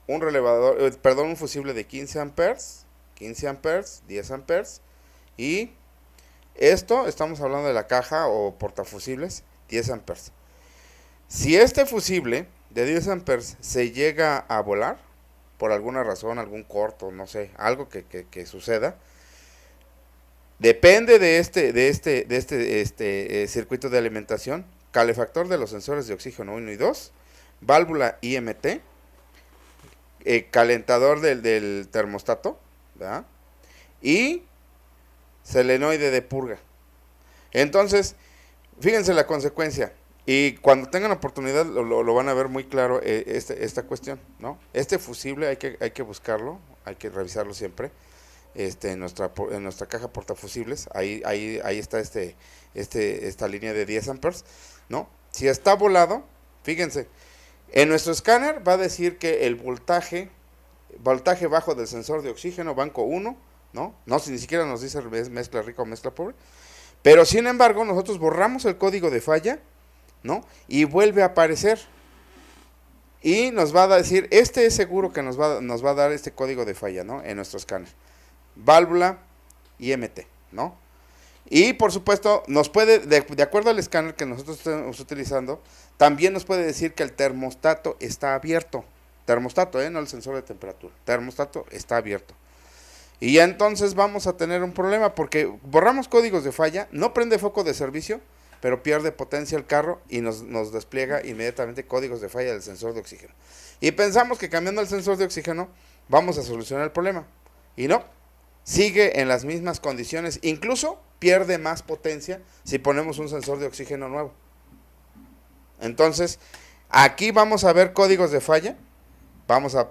un relevador, un fusible de 15 amperes, 10 amperes, y esto, estamos hablando de la caja o portafusibles, 10 amperes. Si este fusible de 10 amperes se llega a volar, por alguna razón, algún corto, no sé, algo que suceda, depende de este circuito de alimentación, calefactor de los sensores de oxígeno 1 y 2, válvula IMT, calentador del termostato, ¿verdad?, y solenoide de purga. Entonces, fíjense la consecuencia, y cuando tengan oportunidad lo van a ver muy claro esta cuestión, ¿no? Este fusible hay que buscarlo, hay que revisarlo siempre. En nuestra caja portafusibles, ahí está esta línea de 10 amperes, ¿no? Si está volado, fíjense, en nuestro escáner va a decir que el voltaje bajo del sensor de oxígeno, banco 1, ¿no? No, si ni siquiera nos dice mezcla rica o mezcla pobre, pero sin embargo nosotros borramos el código de falla, ¿no? Y vuelve a aparecer, y nos va a decir, es seguro que nos va a dar este código de falla, ¿no?, en nuestro escáner. Válvula IMT, ¿no? Y por supuesto nos puede, de acuerdo al escáner que nosotros estamos utilizando, también nos puede decir que el termostato está abierto. Termostato, no el sensor de temperatura. Termostato está abierto. Y ya entonces vamos a tener un problema, porque borramos códigos de falla, no prende foco de servicio, pero pierde potencia el carro y nos despliega inmediatamente códigos de falla del sensor de oxígeno. Y pensamos que cambiando el sensor de oxígeno vamos a solucionar el problema. Y no. Sigue en las mismas condiciones, incluso pierde más potencia si ponemos un sensor de oxígeno nuevo. Entonces, aquí vamos a ver códigos de falla. Vamos a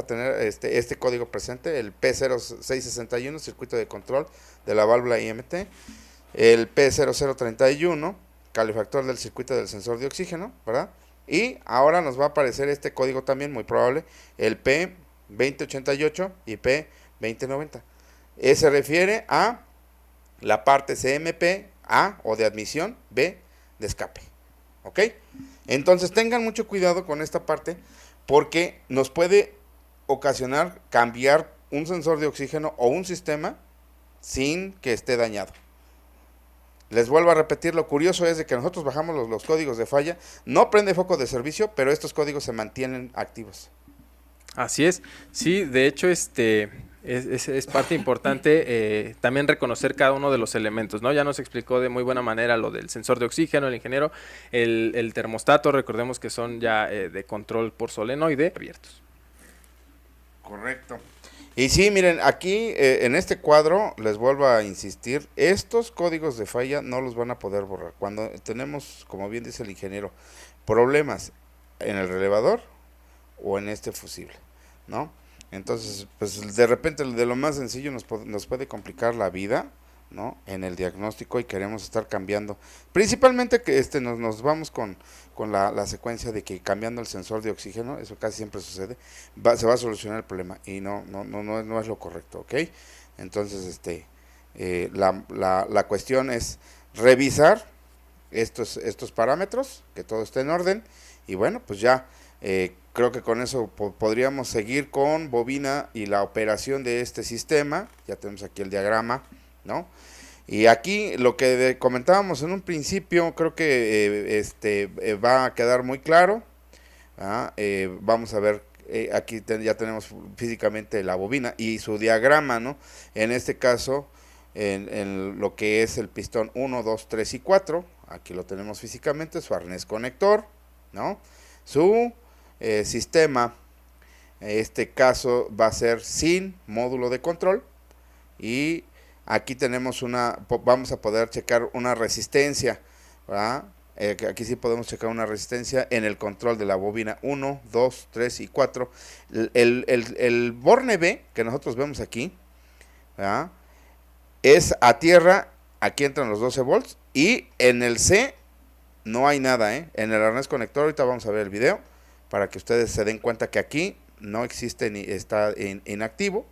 tener este código presente, el P0661, circuito de control de la válvula IMT, el P0031, calefactor del circuito del sensor de oxígeno, ¿verdad? Y ahora nos va a aparecer este código también, muy probable, el P2088 y P2090. Se refiere a la parte CMP, A, o de admisión, B, de escape. ¿Ok? Entonces tengan mucho cuidado con esta parte, porque nos puede ocasionar cambiar un sensor de oxígeno o un sistema sin que esté dañado. Les vuelvo a repetir, lo curioso es de que nosotros bajamos los códigos de falla, no prende foco de servicio, pero estos códigos se mantienen activos. Así es, sí, de hecho es parte importante también reconocer cada uno de los elementos, ¿no? Ya nos explicó de muy buena manera lo del sensor de oxígeno, el ingeniero, el termostato, recordemos que son ya de control por solenoide abiertos. Correcto. Y sí, miren, aquí en este cuadro les vuelvo a insistir, estos códigos de falla no los van a poder borrar. Cuando tenemos, como bien dice el ingeniero, problemas en el relevador o en este fusible, ¿no? Entonces, pues de repente de lo más sencillo nos puede complicar la vida, ¿no? En el diagnóstico y queremos estar cambiando. Principalmente que nos vamos con la secuencia de que cambiando el sensor de oxígeno, eso casi siempre sucede, se va a solucionar el problema y no es lo correcto, ¿ok? Entonces, la cuestión es revisar estos parámetros, que todo esté en orden y bueno, pues ya creo que con eso podríamos seguir con bobina y la operación de este sistema. Ya tenemos aquí el diagrama, ¿no? Y aquí lo que comentábamos en un principio, creo que va a quedar muy claro. Vamos a ver, aquí ya tenemos físicamente la bobina y su diagrama, ¿no? En este caso, en lo que es el pistón 1, 2, 3 y 4, aquí lo tenemos físicamente, su arnés conector, ¿no? Su sistema, en este caso va a ser sin módulo de control y aquí tenemos vamos a poder checar una resistencia, ¿verdad? Aquí sí podemos checar una resistencia en el control de la bobina 1, 2, 3 y 4. El borne B que nosotros vemos aquí, ¿verdad? Es a tierra, aquí entran los 12 volts y en el C no hay nada, En el arnés conector, ahorita vamos a ver el video para que ustedes se den cuenta que aquí no existe ni está inactivo,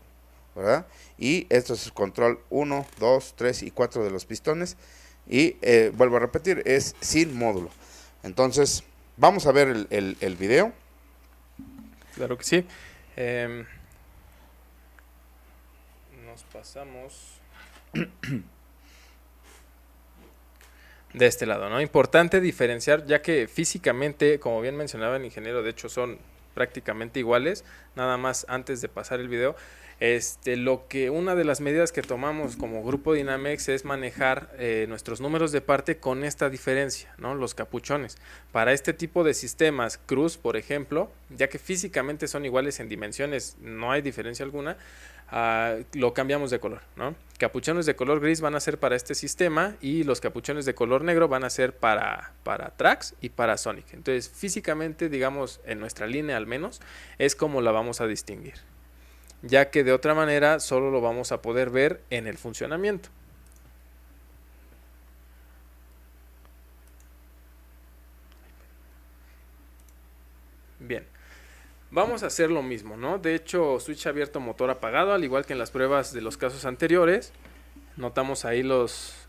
¿verdad? Y esto es control 1, 2, 3 y 4 de los pistones y vuelvo a repetir, es sin módulo. Entonces, vamos a ver el video. Claro que sí. Nos pasamos de este lado, ¿no? Importante diferenciar, ya que físicamente, como bien mencionaba el ingeniero, de hecho son prácticamente iguales. Nada más antes de pasar el video, una de las medidas que tomamos como grupo Dynamex es manejar nuestros números de parte con esta diferencia, ¿no? Los capuchones. Para este tipo de sistemas, Cruz, por ejemplo, ya que físicamente son iguales en dimensiones, no hay diferencia alguna, lo cambiamos de color, ¿no? Capuchones de color gris van a ser para este sistema y los capuchones de color negro van a ser para Trax y para Sonic. Entonces, físicamente, digamos, en nuestra línea al menos, es como la vamos a distinguir, ya que de otra manera solo lo vamos a poder ver en el funcionamiento. Bien, vamos a hacer lo mismo, ¿no? De hecho, switch abierto, motor apagado, al igual que en las pruebas de los casos anteriores. Notamos ahí los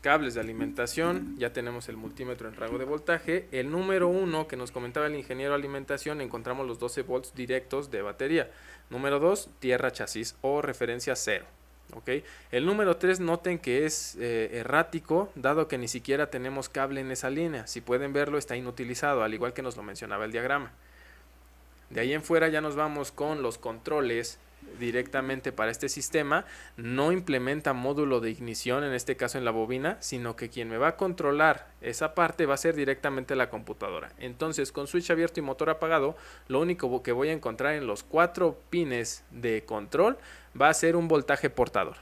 cables de alimentación, ya tenemos el multímetro en rango de voltaje. El número 1 que nos comentaba el ingeniero de alimentación, encontramos los 12 volts directos de batería. Número 2, tierra chasis o referencia 0. ¿Okay? El número 3, noten que es errático, dado que ni siquiera tenemos cable en esa línea. Si pueden verlo, está inutilizado, al igual que nos lo mencionaba el diagrama. De ahí en fuera ya nos vamos con los controles directamente para este sistema. No implementa módulo de ignición, en este caso en la bobina, sino que quien me va a controlar esa parte va a ser directamente la computadora. Entonces, con switch abierto y motor apagado, lo único que voy a encontrar en los 4 pines de control va a ser un voltaje portador,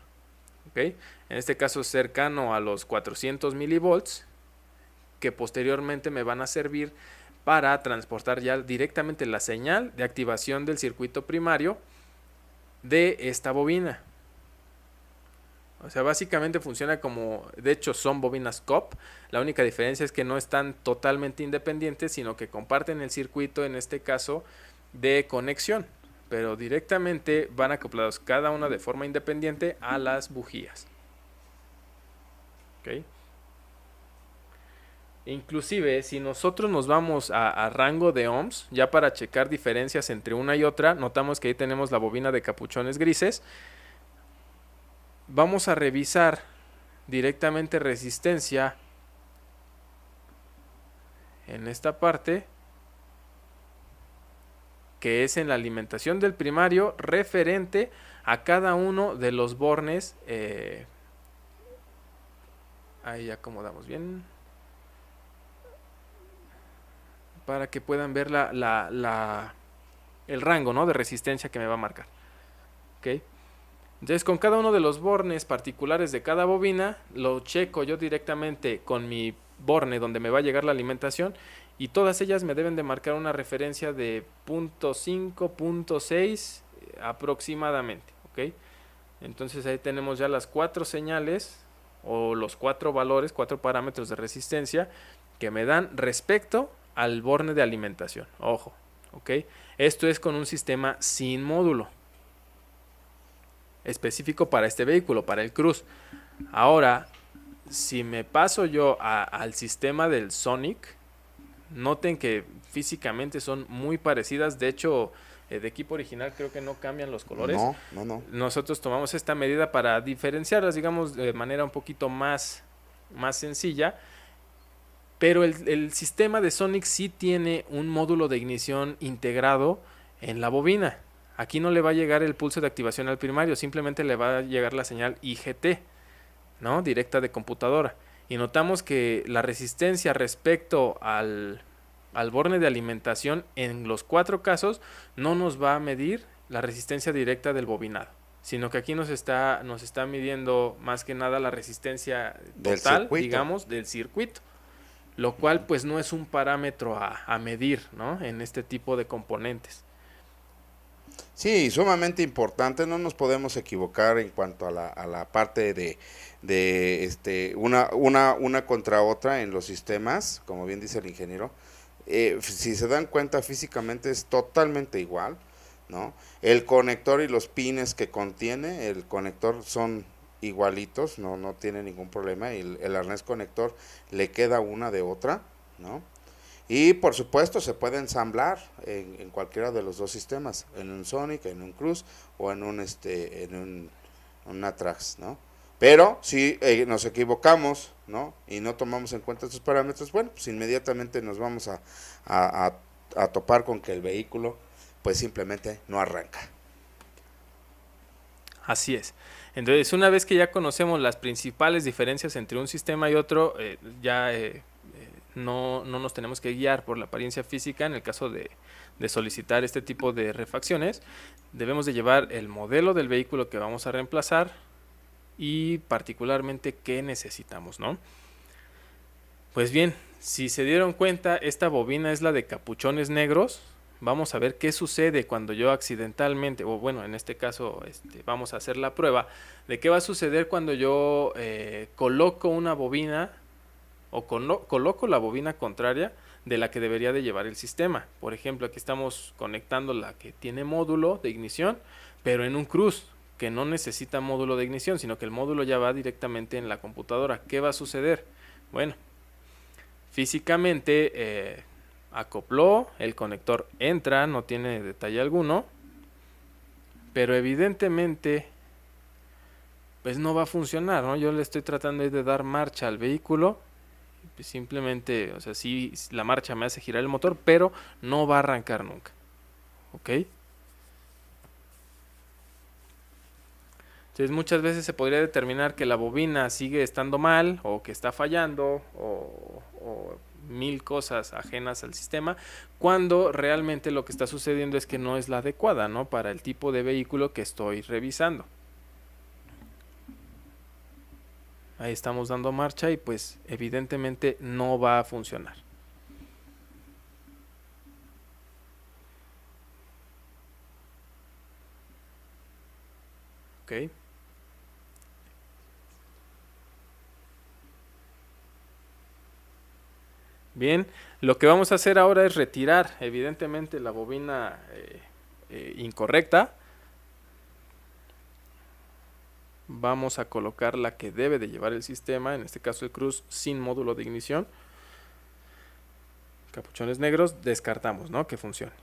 ¿okay? En este caso cercano a los 400 milivolts, que posteriormente me van a servir para transportar ya directamente la señal de activación del circuito primario de esta bobina. O sea, básicamente funciona como, de hecho son bobinas COP, la única diferencia es que no están totalmente independientes, sino que comparten el circuito, en este caso, de conexión, pero directamente van acoplados cada una de forma independiente a las bujías. ¿Ok? Inclusive, si nosotros nos vamos a rango de ohms, ya para checar diferencias entre una y otra, notamos que ahí tenemos la bobina de capuchones grises. Vamos a revisar directamente resistencia en esta parte, que es en la alimentación del primario referente a cada uno de los bornes. Ahí acomodamos bien, para que puedan ver el rango, ¿no?, de resistencia que me va a marcar. ¿Okay? Entonces, con cada uno de los bornes particulares de cada bobina, lo checo yo directamente con mi borne donde me va a llegar la alimentación, y todas ellas me deben de marcar una referencia de 0.5, 0.6, aproximadamente, ¿ok? Entonces ahí tenemos ya las 4 señales o los 4 valores, 4 parámetros de resistencia que me dan respecto al borne de alimentación. Ojo, ¿ok? Esto es con un sistema sin módulo específico para este vehículo, para el Cruz. Ahora, si me paso yo al sistema del Sonic, noten que físicamente son muy parecidas. De hecho, de equipo original creo que no cambian los colores. No. Nosotros tomamos esta medida para diferenciarlas, digamos, de manera un poquito más sencilla. Pero el sistema de Sonic sí tiene un módulo de ignición integrado en la bobina. Aquí no le va a llegar el pulso de activación al primario, simplemente le va a llegar la señal IGT, ¿no? Directa de computadora. Y notamos que la resistencia respecto al borne de alimentación en los 4 casos no nos va a medir la resistencia directa del bobinado, sino que aquí nos está midiendo más que nada la resistencia total, digamos, del circuito, lo cual pues no es un parámetro a medir, ¿no? En este tipo de componentes. Sí, sumamente importante, no nos podemos equivocar en cuanto a la parte de una contra otra en los sistemas, como bien dice el ingeniero. Si se dan cuenta, físicamente es totalmente igual, ¿no? El conector y los pines que contiene el conector son igualitos, no tiene ningún problema, y el arnés conector le queda una de otra, ¿no? Y por supuesto se puede ensamblar en cualquiera de los dos sistemas, en un Sonic, en un Cruz o en una Trax, ¿no? Pero si nos equivocamos, ¿no? Y no tomamos en cuenta estos parámetros, bueno, pues inmediatamente nos vamos a topar con que el vehículo pues simplemente no arranca. Así es. Entonces, una vez que ya conocemos las principales diferencias entre un sistema y otro, no nos tenemos que guiar por la apariencia física. En el caso de solicitar este tipo de refacciones, debemos de llevar el modelo del vehículo que vamos a reemplazar y particularmente qué necesitamos, ¿no? Pues bien, si se dieron cuenta, esta bobina es la de capuchones negros. Vamos a ver qué sucede cuando yo accidentalmente, o bueno, en este caso vamos a hacer la prueba de qué va a suceder cuando yo coloco una bobina o coloco la bobina contraria de la que debería de llevar el sistema. Por ejemplo, aquí estamos conectando la que tiene módulo de ignición, pero en un Cruz que no necesita módulo de ignición, sino que el módulo ya va directamente en la computadora. ¿Qué va a suceder? Bueno, físicamente acopló, el conector entra, no tiene detalle alguno, pero evidentemente pues no va a funcionar, ¿no? Yo le estoy tratando de dar marcha al vehículo, pues simplemente, o sea, sí, la marcha me hace girar el motor, pero no va a arrancar nunca, ¿ok? Entonces muchas veces se podría determinar que la bobina sigue estando mal o que está fallando o mil cosas ajenas al sistema, cuando realmente lo que está sucediendo es que no es la adecuada, ¿no? Para el tipo de vehículo que estoy revisando. Ahí estamos dando marcha y pues evidentemente no va a funcionar. ¿Ok? Bien, lo que vamos a hacer ahora es retirar evidentemente la bobina incorrecta. Vamos a colocar la que debe de llevar el sistema, en este caso el Cruz sin módulo de ignición. Capuchones negros, descartamos, ¿no? Que funcione.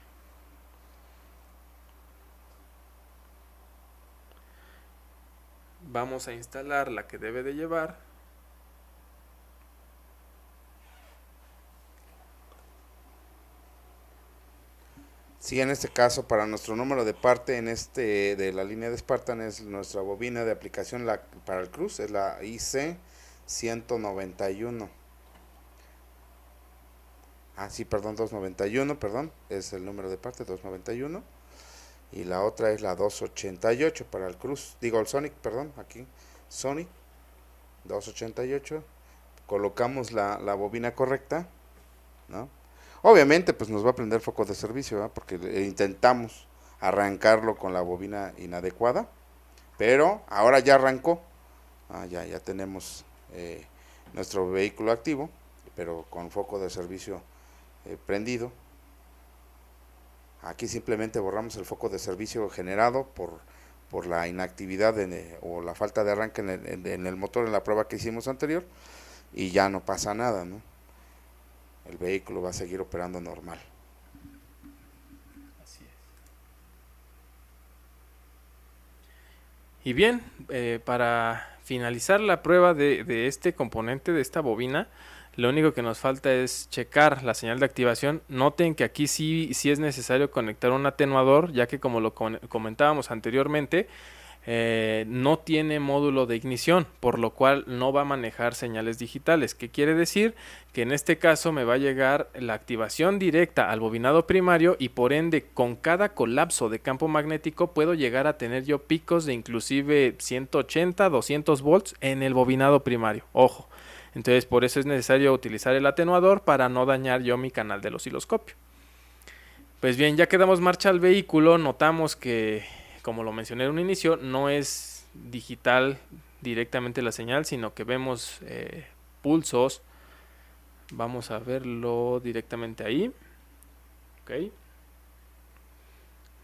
Vamos a instalar la que debe de llevar. Sí, en este caso, para nuestro número de parte de la línea de Spartan, es nuestra bobina de aplicación para el Cruz, es la IC 191. Sí, perdón, 291, perdón, es el número de parte, 291. Y la otra es la 288 para el Cruz, digo el Sonic, perdón, aquí, Sonic 288. Colocamos la bobina correcta, ¿no? Obviamente pues nos va a prender foco de servicio, ¿verdad? Porque intentamos arrancarlo con la bobina inadecuada, pero ahora ya arrancó. Ya tenemos nuestro vehículo activo, pero con foco de servicio prendido. Aquí simplemente borramos el foco de servicio generado por la inactividad o la falta de arranque en el motor en la prueba que hicimos anterior, y ya no pasa nada, ¿no? El vehículo va a seguir operando normal. Así es. Y bien, para finalizar la prueba de este componente, de esta bobina, lo único que nos falta es checar la señal de activación. Noten que aquí sí es necesario conectar un atenuador, ya que como lo comentábamos anteriormente, no tiene módulo de ignición, por lo cual no va a manejar señales digitales. ¿Qué quiere decir? Que en este caso me va a llegar la activación directa al bobinado primario, y por ende con cada colapso de campo magnético puedo llegar a tener yo picos de inclusive 180, 200 volts en el bobinado primario. Ojo. Entonces por eso es necesario utilizar el atenuador para no dañar yo mi canal del osciloscopio. Pues bien, ya que damos marcha al vehículo, notamos que, como lo mencioné en un inicio, no es digital directamente la señal, sino que vemos pulsos. Vamos a verlo directamente ahí. Ok.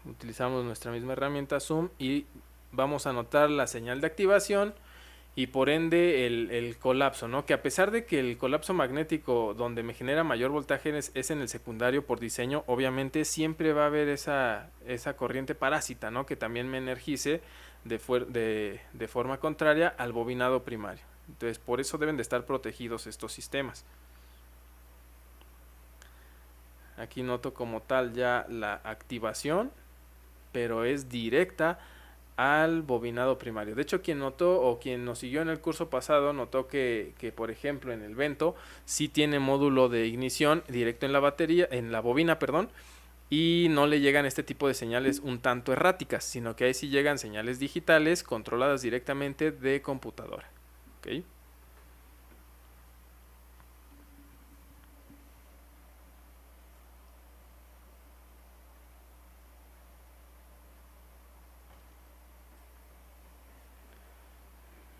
Utilizamos nuestra misma herramienta Zoom y vamos a notar la señal de activación y por ende el colapso, ¿no? Que a pesar de que el colapso magnético donde me genera mayor voltaje es en el secundario por diseño, obviamente siempre va a haber esa corriente parásita, ¿no? Que también me energice de forma contraria al bobinado primario. Entonces por eso deben de estar protegidos estos sistemas. Aquí noto como tal ya la activación, pero es directa al bobinado primario. De hecho, quien notó o quien nos siguió en el curso pasado notó que por ejemplo en el Vento sí tiene módulo de ignición directo en la batería, en la bobina, perdón, y no le llegan este tipo de señales un tanto erráticas, sino que ahí sí llegan señales digitales controladas directamente de computadora. ¿Okay?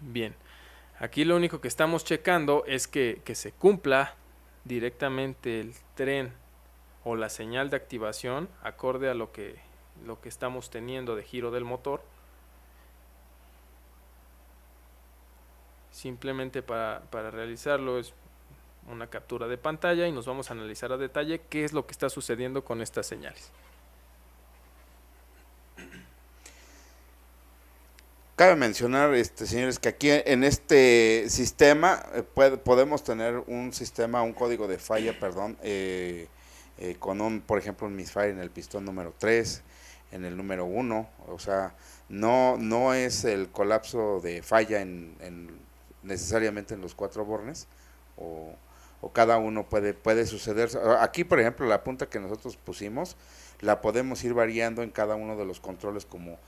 Bien, aquí lo único que estamos checando es que se cumpla directamente el tren o la señal de activación acorde a lo que estamos teniendo de giro del motor. Simplemente para realizarlo es una captura de pantalla y nos vamos a analizar a detalle qué es lo que está sucediendo con estas señales. Cabe mencionar, señores, que aquí en este sistema podemos tener un código de falla, perdón, con por ejemplo, un misfire en el pistón número 3, en el número 1, o sea, no es el colapso de falla necesariamente en los 4 bornes, o cada uno puede suceder. Aquí, por ejemplo, la punta que nosotros pusimos, la podemos ir variando en cada uno de los controles como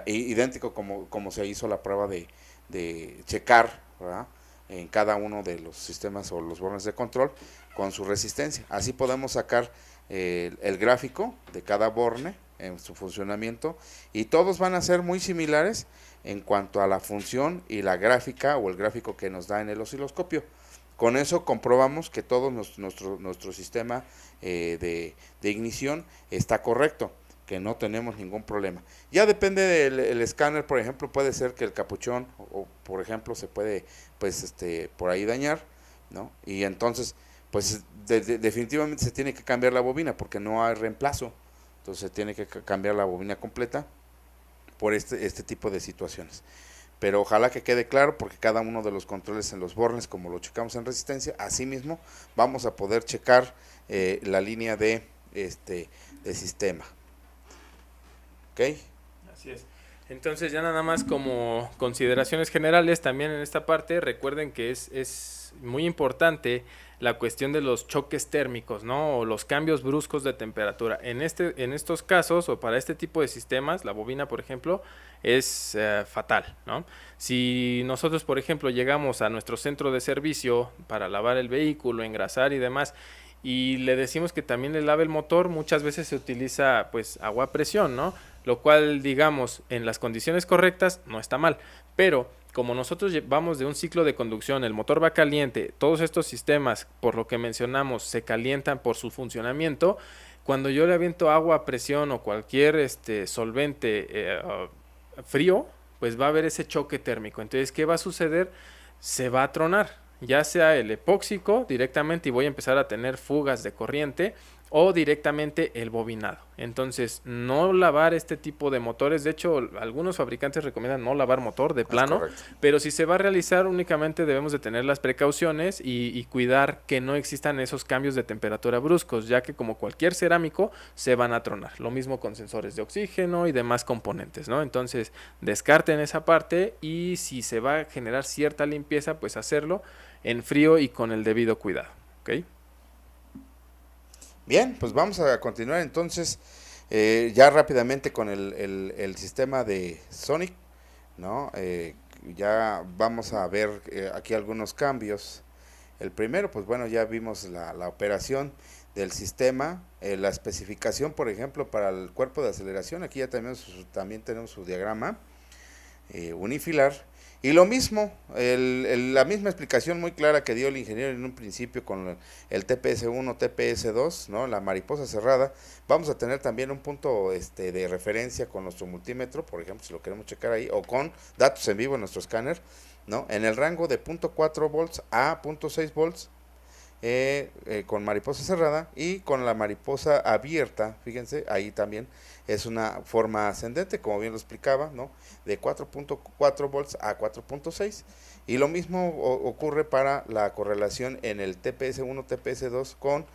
idéntico como se hizo la prueba de checar, ¿verdad?, en cada uno de los sistemas o los bornes de control con su resistencia. Así podemos sacar el gráfico de cada borne en su funcionamiento, y todos van a ser muy similares en cuanto a la función y la gráfica o el gráfico que nos da en el osciloscopio. Con eso comprobamos que todo nuestro sistema de ignición está correcto, que no tenemos ningún problema. Ya depende del escáner, por ejemplo, puede ser que el capuchón, o por ejemplo, se puede, pues, por ahí dañar, ¿no? Y entonces, pues, definitivamente se tiene que cambiar la bobina, porque no hay reemplazo. Entonces se tiene que cambiar la bobina completa por este tipo de situaciones. Pero ojalá que quede claro, porque cada uno de los controles en los bornes, como lo checamos en resistencia, asimismo vamos a poder checar la línea de sistema. ¿Ok? Así es. Entonces ya nada más como consideraciones generales también en esta parte, recuerden que es muy importante la cuestión de los choques térmicos, ¿no? O los cambios bruscos de temperatura. En estos casos, o para este tipo de sistemas, la bobina, por ejemplo, es fatal, ¿no? Si nosotros, por ejemplo, llegamos a nuestro centro de servicio para lavar el vehículo, engrasar y demás, y le decimos que también le lave el motor, muchas veces se utiliza pues agua a presión, ¿no? Lo cual, digamos, en las condiciones correctas no está mal, pero como nosotros vamos de un ciclo de conducción, el motor va caliente, todos estos sistemas, por lo que mencionamos, se calientan por su funcionamiento. Cuando yo le aviento agua a presión o cualquier solvente frío, pues va a haber ese choque térmico. Entonces, ¿qué va a suceder? Se va a tronar, ya sea el epóxico directamente y voy a empezar a tener fugas de corriente, o directamente el bobinado. Entonces, no lavar este tipo de motores. De hecho, algunos fabricantes recomiendan no lavar motor de plano, pero si se va a realizar, únicamente debemos de tener las precauciones y cuidar que no existan esos cambios de temperatura bruscos, ya que como cualquier cerámico se van a tronar. Lo mismo con sensores de oxígeno y demás componentes, ¿no? Entonces, descarten esa parte, y si se va a generar cierta limpieza, pues hacerlo en frío y con el debido cuidado, ¿ok? Bien, pues vamos a continuar entonces ya rápidamente con el sistema de Sonic, ¿no? Ya vamos a ver aquí algunos cambios. El primero, pues bueno, ya vimos la operación del sistema, la especificación, por ejemplo, para el cuerpo de aceleración. Aquí ya también tenemos su diagrama unifilar. Y lo mismo, la misma explicación muy clara que dio el ingeniero en un principio con el TPS1, TPS2, ¿no? La mariposa cerrada. Vamos a tener también un punto de referencia con nuestro multímetro, por ejemplo, si lo queremos checar ahí, o con datos en vivo en nuestro escáner, ¿no? En el rango de 0.4 volts a 0.6 volts, con mariposa cerrada, y con la mariposa abierta, fíjense, ahí también es una forma ascendente, como bien lo explicaba, ¿no? De 4.4 volts a 4.6, y lo mismo ocurre para la correlación en el TPS1, TPS2 con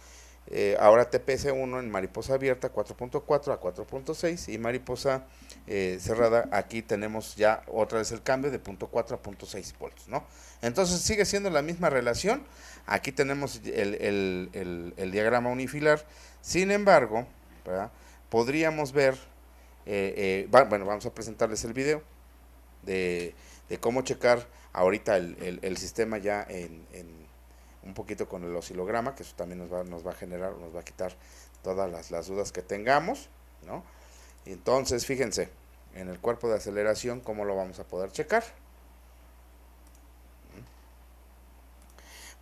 ahora TPS1 en mariposa abierta 4.4 a 4.6, y mariposa cerrada, aquí tenemos ya otra vez el cambio de 0.4 a 0.6 volts, ¿no? Entonces sigue siendo la misma relación. Aquí tenemos el diagrama unifilar. Sin embargo, ¿verdad?, podríamos ver, bueno, vamos a presentarles el video de cómo checar ahorita el sistema ya en un poquito con el oscilograma, que eso también nos va a generar, nos va a quitar todas las dudas que tengamos, ¿no? Entonces, fíjense, en el cuerpo de aceleración, ¿cómo lo vamos a poder checar?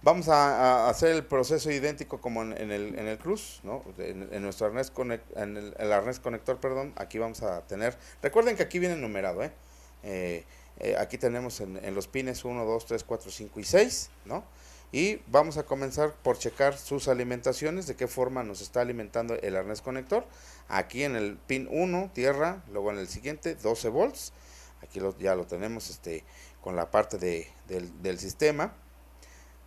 Vamos a hacer el proceso idéntico como en el Cruz, ¿no? En nuestro arnés el arnés conector, perdón. Aquí vamos a tener, recuerden que aquí viene numerado, aquí tenemos en los pines 1, 2, 3, 4, 5 y 6, ¿no? Y vamos a comenzar por checar sus alimentaciones, de qué forma nos está alimentando el arnés conector. Aquí en el pin 1, tierra, luego en el siguiente 12 volts. Aquí ya lo tenemos con la parte del sistema.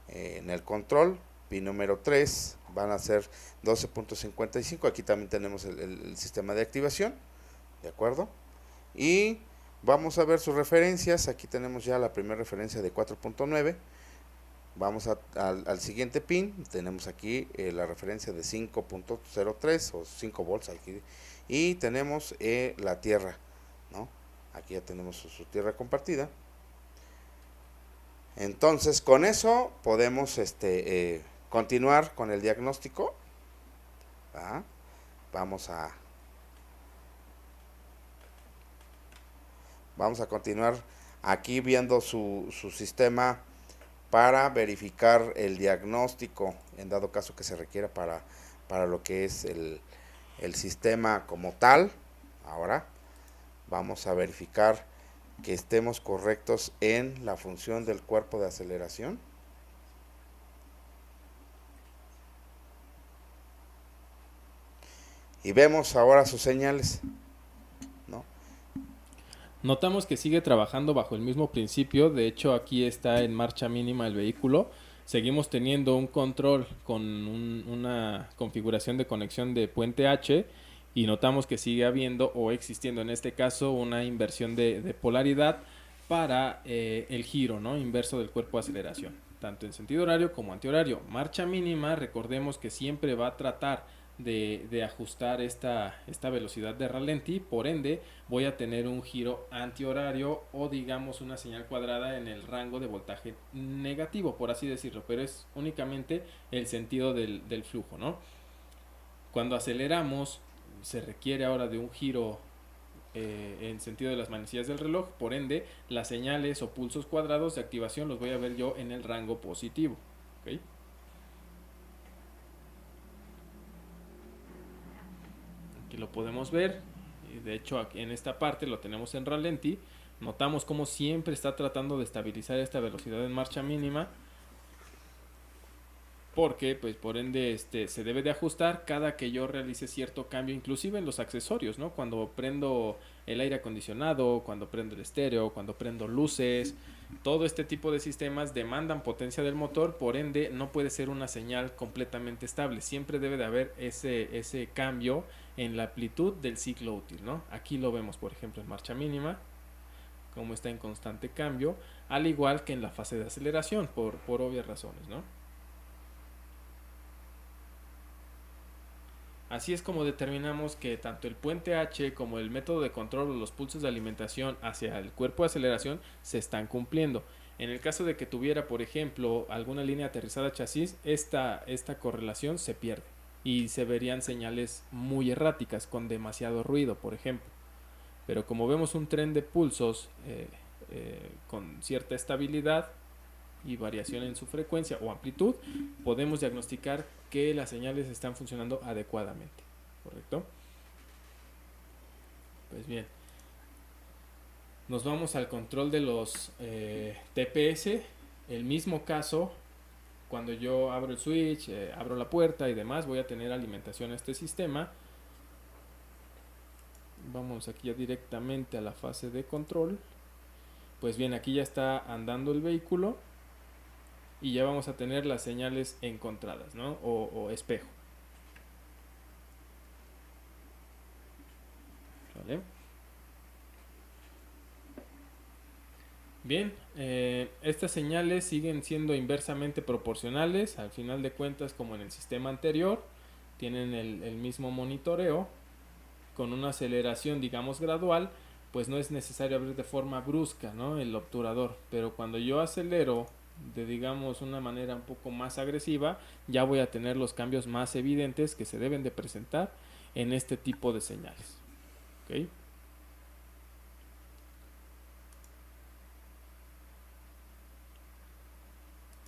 En el control, pin número 3, van a ser 12.55. Aquí también tenemos el sistema de activación, ¿de acuerdo? Y vamos a ver sus referencias. Aquí tenemos ya la primera referencia de 4.9. Vamos al siguiente pin, tenemos aquí la referencia de 5.03 o 5 volts aquí, y tenemos la tierra, ¿no? Aquí ya tenemos su tierra compartida. Entonces, con eso podemos continuar con el diagnóstico. ¿Va? Vamos a continuar aquí viendo su sistema para verificar el diagnóstico, en dado caso que se requiera para lo que es el sistema como tal. Ahora vamos a verificar que estemos correctos en la función del cuerpo de aceleración. Y vemos ahora sus señales, ¿no? Notamos que sigue trabajando bajo el mismo principio. De hecho, aquí está en marcha mínima el vehículo. Seguimos teniendo un control con una configuración de conexión de puente H, y notamos que sigue habiendo o existiendo en este caso una inversión de polaridad para el giro, ¿no?, inverso del cuerpo de aceleración, tanto en sentido horario como antihorario. Marcha mínima, recordemos que siempre va a tratar de ajustar esta velocidad de ralentí, por ende voy a tener un giro antihorario o digamos una señal cuadrada en el rango de voltaje negativo, por así decirlo, pero es únicamente el sentido del flujo, ¿no? Cuando aceleramos se requiere ahora de un giro en sentido de las manecillas del reloj, por ende las señales o pulsos cuadrados de activación los voy a ver yo en el rango positivo, ¿ok? Aquí lo podemos ver, y de hecho aquí en esta parte lo tenemos en ralentí. Notamos como siempre está tratando de estabilizar esta velocidad en marcha mínima, porque pues por ende se debe de ajustar cada que yo realice cierto cambio, inclusive en los accesorios, ¿no? Cuando prendo el aire acondicionado, cuando prendo el estéreo, cuando prendo luces, todo este tipo de sistemas demandan potencia del motor, por ende no puede ser una señal completamente estable, siempre debe de haber ese cambio en la amplitud del ciclo útil, ¿no? Aquí lo vemos por ejemplo en marcha mínima, como está en constante cambio, al igual que en la fase de aceleración, por obvias razones, ¿no? Así es como determinamos que tanto el puente H como el método de control o los pulsos de alimentación hacia el cuerpo de aceleración se están cumpliendo. En el caso de que tuviera, por ejemplo, alguna línea aterrizada chasis, esta correlación se pierde y se verían señales muy erráticas con demasiado ruido, por ejemplo. Pero como vemos un tren de pulsos con cierta estabilidad y variación en su frecuencia o amplitud, podemos diagnosticar que las señales están funcionando adecuadamente, ¿correcto? Pues bien, nos vamos al control de los TPS. El mismo caso, cuando yo abro el switch, abro la puerta y demás, voy a tener alimentación a este sistema. Vamos aquí ya directamente a la fase de control. Pues bien, aquí ya está andando el vehículo y ya vamos a tener las señales encontradas, ¿no? O espejo. ¿Vale? Bien, estas señales siguen siendo inversamente proporcionales, al final de cuentas como en el sistema anterior, tienen el mismo monitoreo, con una aceleración digamos gradual, pues no es necesario abrir de forma brusca, ¿no? El obturador, pero cuando yo acelero de digamos una manera un poco más agresiva, ya voy a tener los cambios más evidentes que se deben de presentar en este tipo de señales, ¿ok?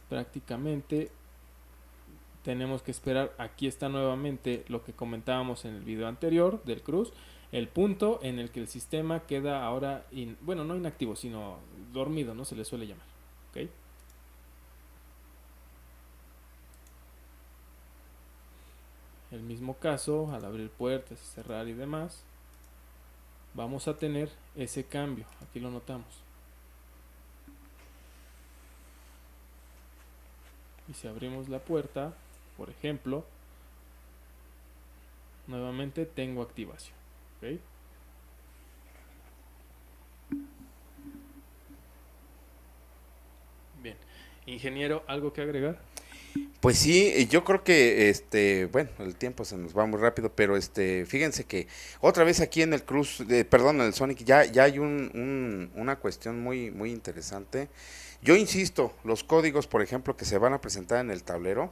Prácticamente tenemos que esperar. Aquí está nuevamente lo que comentábamos en el video anterior del cruce, el punto en el que el sistema queda ahora bueno, no inactivo, sino dormido, no se le suele llamar, ¿ok? El mismo caso al abrir puertas, cerrar y demás, vamos a tener ese cambio. Aquí lo notamos. Y si abrimos la puerta, por ejemplo, nuevamente tengo activación, ¿ok? Bien, ingeniero, ¿algo que agregar? Pues sí, yo creo que bueno, el tiempo se nos va muy rápido, pero fíjense que otra vez aquí en el Cruise, perdón, en el Sonic ya hay una cuestión muy interesante. Yo insisto, los códigos, por ejemplo, que se van a presentar en el tablero,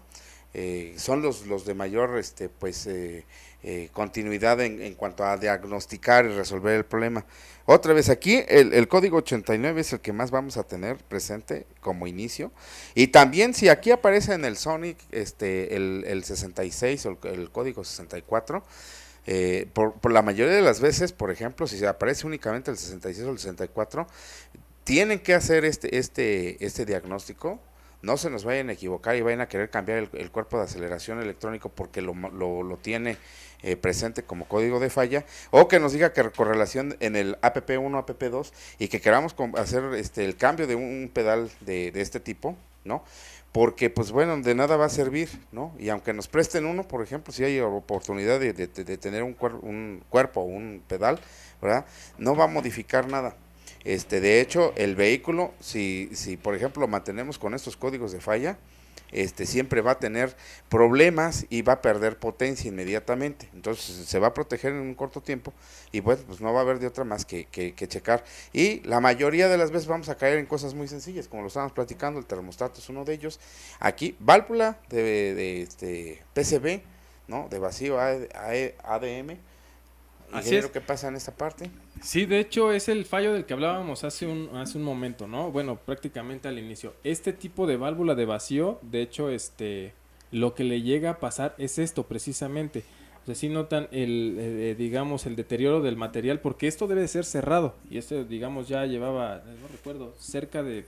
son los de mayor continuidad en cuanto a diagnosticar y resolver el problema. Otra vez aquí, el código 89 es el que más vamos a tener presente como inicio. Y también si aquí aparece en el Sonic el 66 o el código 64, por la mayoría de las veces, por ejemplo, si se aparece únicamente el 66 o el 64, tienen que hacer este diagnóstico. No se nos vayan a equivocar y vayan a querer cambiar el cuerpo de aceleración electrónico porque lo tiene presente como código de falla, o que nos diga que correlación en el APP1, APP2 y que queramos hacer el cambio de un pedal de este tipo, ¿no? Porque pues bueno, de nada va a servir, ¿no? Y aunque nos presten uno, por ejemplo, si hay oportunidad de tener un cuerpo o un pedal, ¿verdad? No va a modificar nada. De hecho, el vehículo, si por ejemplo mantenemos con estos códigos de falla, siempre va a tener problemas y va a perder potencia inmediatamente. Entonces se va a proteger en un corto tiempo y pues no va a haber de otra más que checar. Y la mayoría de las veces vamos a caer en cosas muy sencillas, como lo estábamos platicando, el termostato es uno de ellos. Aquí, válvula de PCB, ¿no? De vacío ADM. Así es. ¿Qué pasa en esta parte? Sí, de hecho es el fallo del que hablábamos hace un momento, ¿no? Bueno, prácticamente al inicio. Este tipo de válvula de vacío, de hecho, lo que le llega a pasar es esto precisamente. O sea, sí notan digamos, el deterioro del material, porque esto debe de ser cerrado. Y esto, digamos, ya llevaba, no recuerdo, cerca de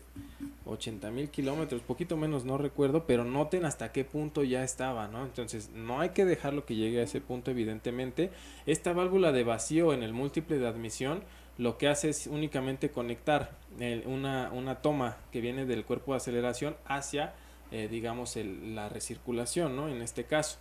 80,000 kilómetros, poquito menos, no recuerdo, pero noten hasta qué punto ya estaba, ¿no? Entonces, no hay que dejarlo que llegue a ese punto, evidentemente. Esta válvula de vacío en el múltiple de admisión lo que hace es únicamente conectar una toma que viene del cuerpo de aceleración hacia, digamos, la recirculación, ¿no? En este caso.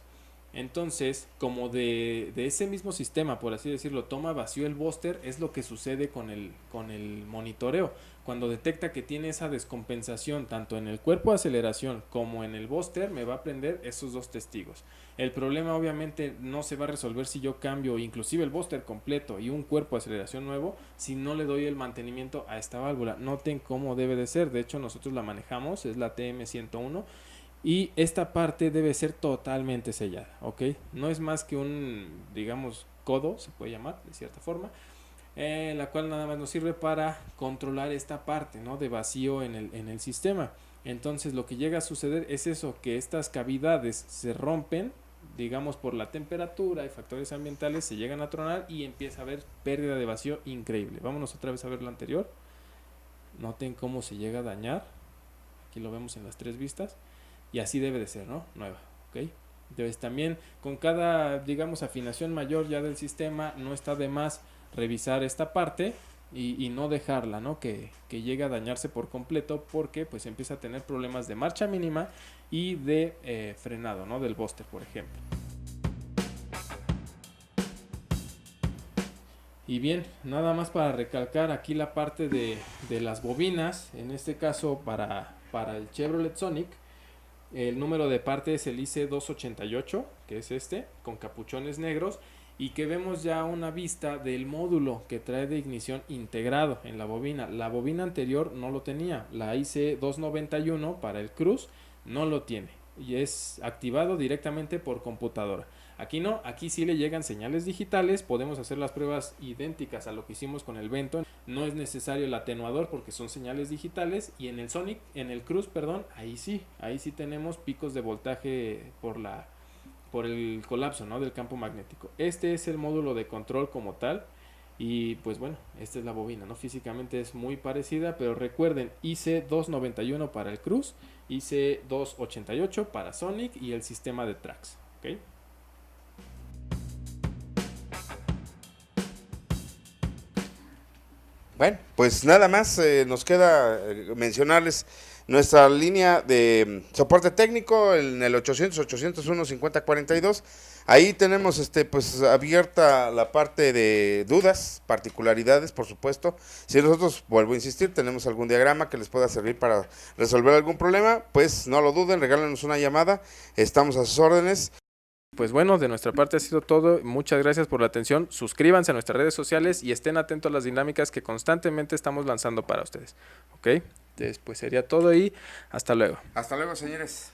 Entonces, como de ese mismo sistema, por así decirlo, toma vacío el booster, es lo que sucede con el monitoreo. Cuando detecta que tiene esa descompensación tanto en el cuerpo de aceleración como en el booster, me va a prender esos dos testigos. El problema obviamente no se va a resolver si yo cambio inclusive el booster completo y un cuerpo de aceleración nuevo si no le doy el mantenimiento a esta válvula. Noten cómo debe de ser. De hecho, nosotros la manejamos, es la TM101. Y esta parte debe ser totalmente sellada, ¿ok? No es más que un, digamos, codo, se puede llamar de cierta forma, la cual nada más nos sirve para controlar esta parte, ¿no? De vacío en el sistema. Entonces lo que llega a suceder es eso, que estas cavidades se rompen, digamos, por la temperatura y factores ambientales, se llegan a tronar y empieza a haber pérdida de vacío increíble. Vámonos otra vez a ver lo anterior. Noten cómo se llega a dañar. Aquí lo vemos en las tres vistas. Y así debe de ser, ¿no? Nueva, ¿ok? Entonces también con cada, digamos, afinación mayor ya del sistema, no está de más revisar esta parte y no dejarla, ¿no? Que llegue a dañarse por completo, porque pues empieza a tener problemas de marcha mínima y de frenado, ¿no? Del booster, por ejemplo. Y bien, nada más para recalcar aquí la parte de las bobinas, en este caso para el Chevrolet Sonic. El número de parte es el IC288, que es con capuchones negros, y que vemos ya una vista del módulo que trae de ignición integrado en la bobina. La bobina anterior no lo tenía, la IC291 para el Cruz no lo tiene, y es activado directamente por computadora. Aquí no, aquí sí le llegan señales digitales, podemos hacer las pruebas idénticas a lo que hicimos con el Vento. No es necesario el atenuador porque son señales digitales, y en el Sonic, en el Cruz, perdón, ahí sí tenemos picos de voltaje por el colapso, ¿no? Del campo magnético. Este es el módulo de control como tal, y pues bueno, esta es la bobina, ¿no? Físicamente es muy parecida, pero recuerden, IC291 para el Cruz, IC288 para Sonic y el sistema de Trax, ¿ok? Bueno, pues nada más nos queda mencionarles nuestra línea de soporte técnico en el 800-801-5042. Ahí tenemos pues abierta la parte de dudas, particularidades, por supuesto. Si nosotros, vuelvo a insistir, tenemos algún diagrama que les pueda servir para resolver algún problema, pues no lo duden, regálenos una llamada, estamos a sus órdenes. Pues bueno, de nuestra parte ha sido todo. Muchas gracias por la atención. Suscríbanse a nuestras redes sociales y estén atentos a las dinámicas que constantemente estamos lanzando para ustedes. ¿Ok? Entonces, pues sería todo y hasta luego. Hasta luego, señores.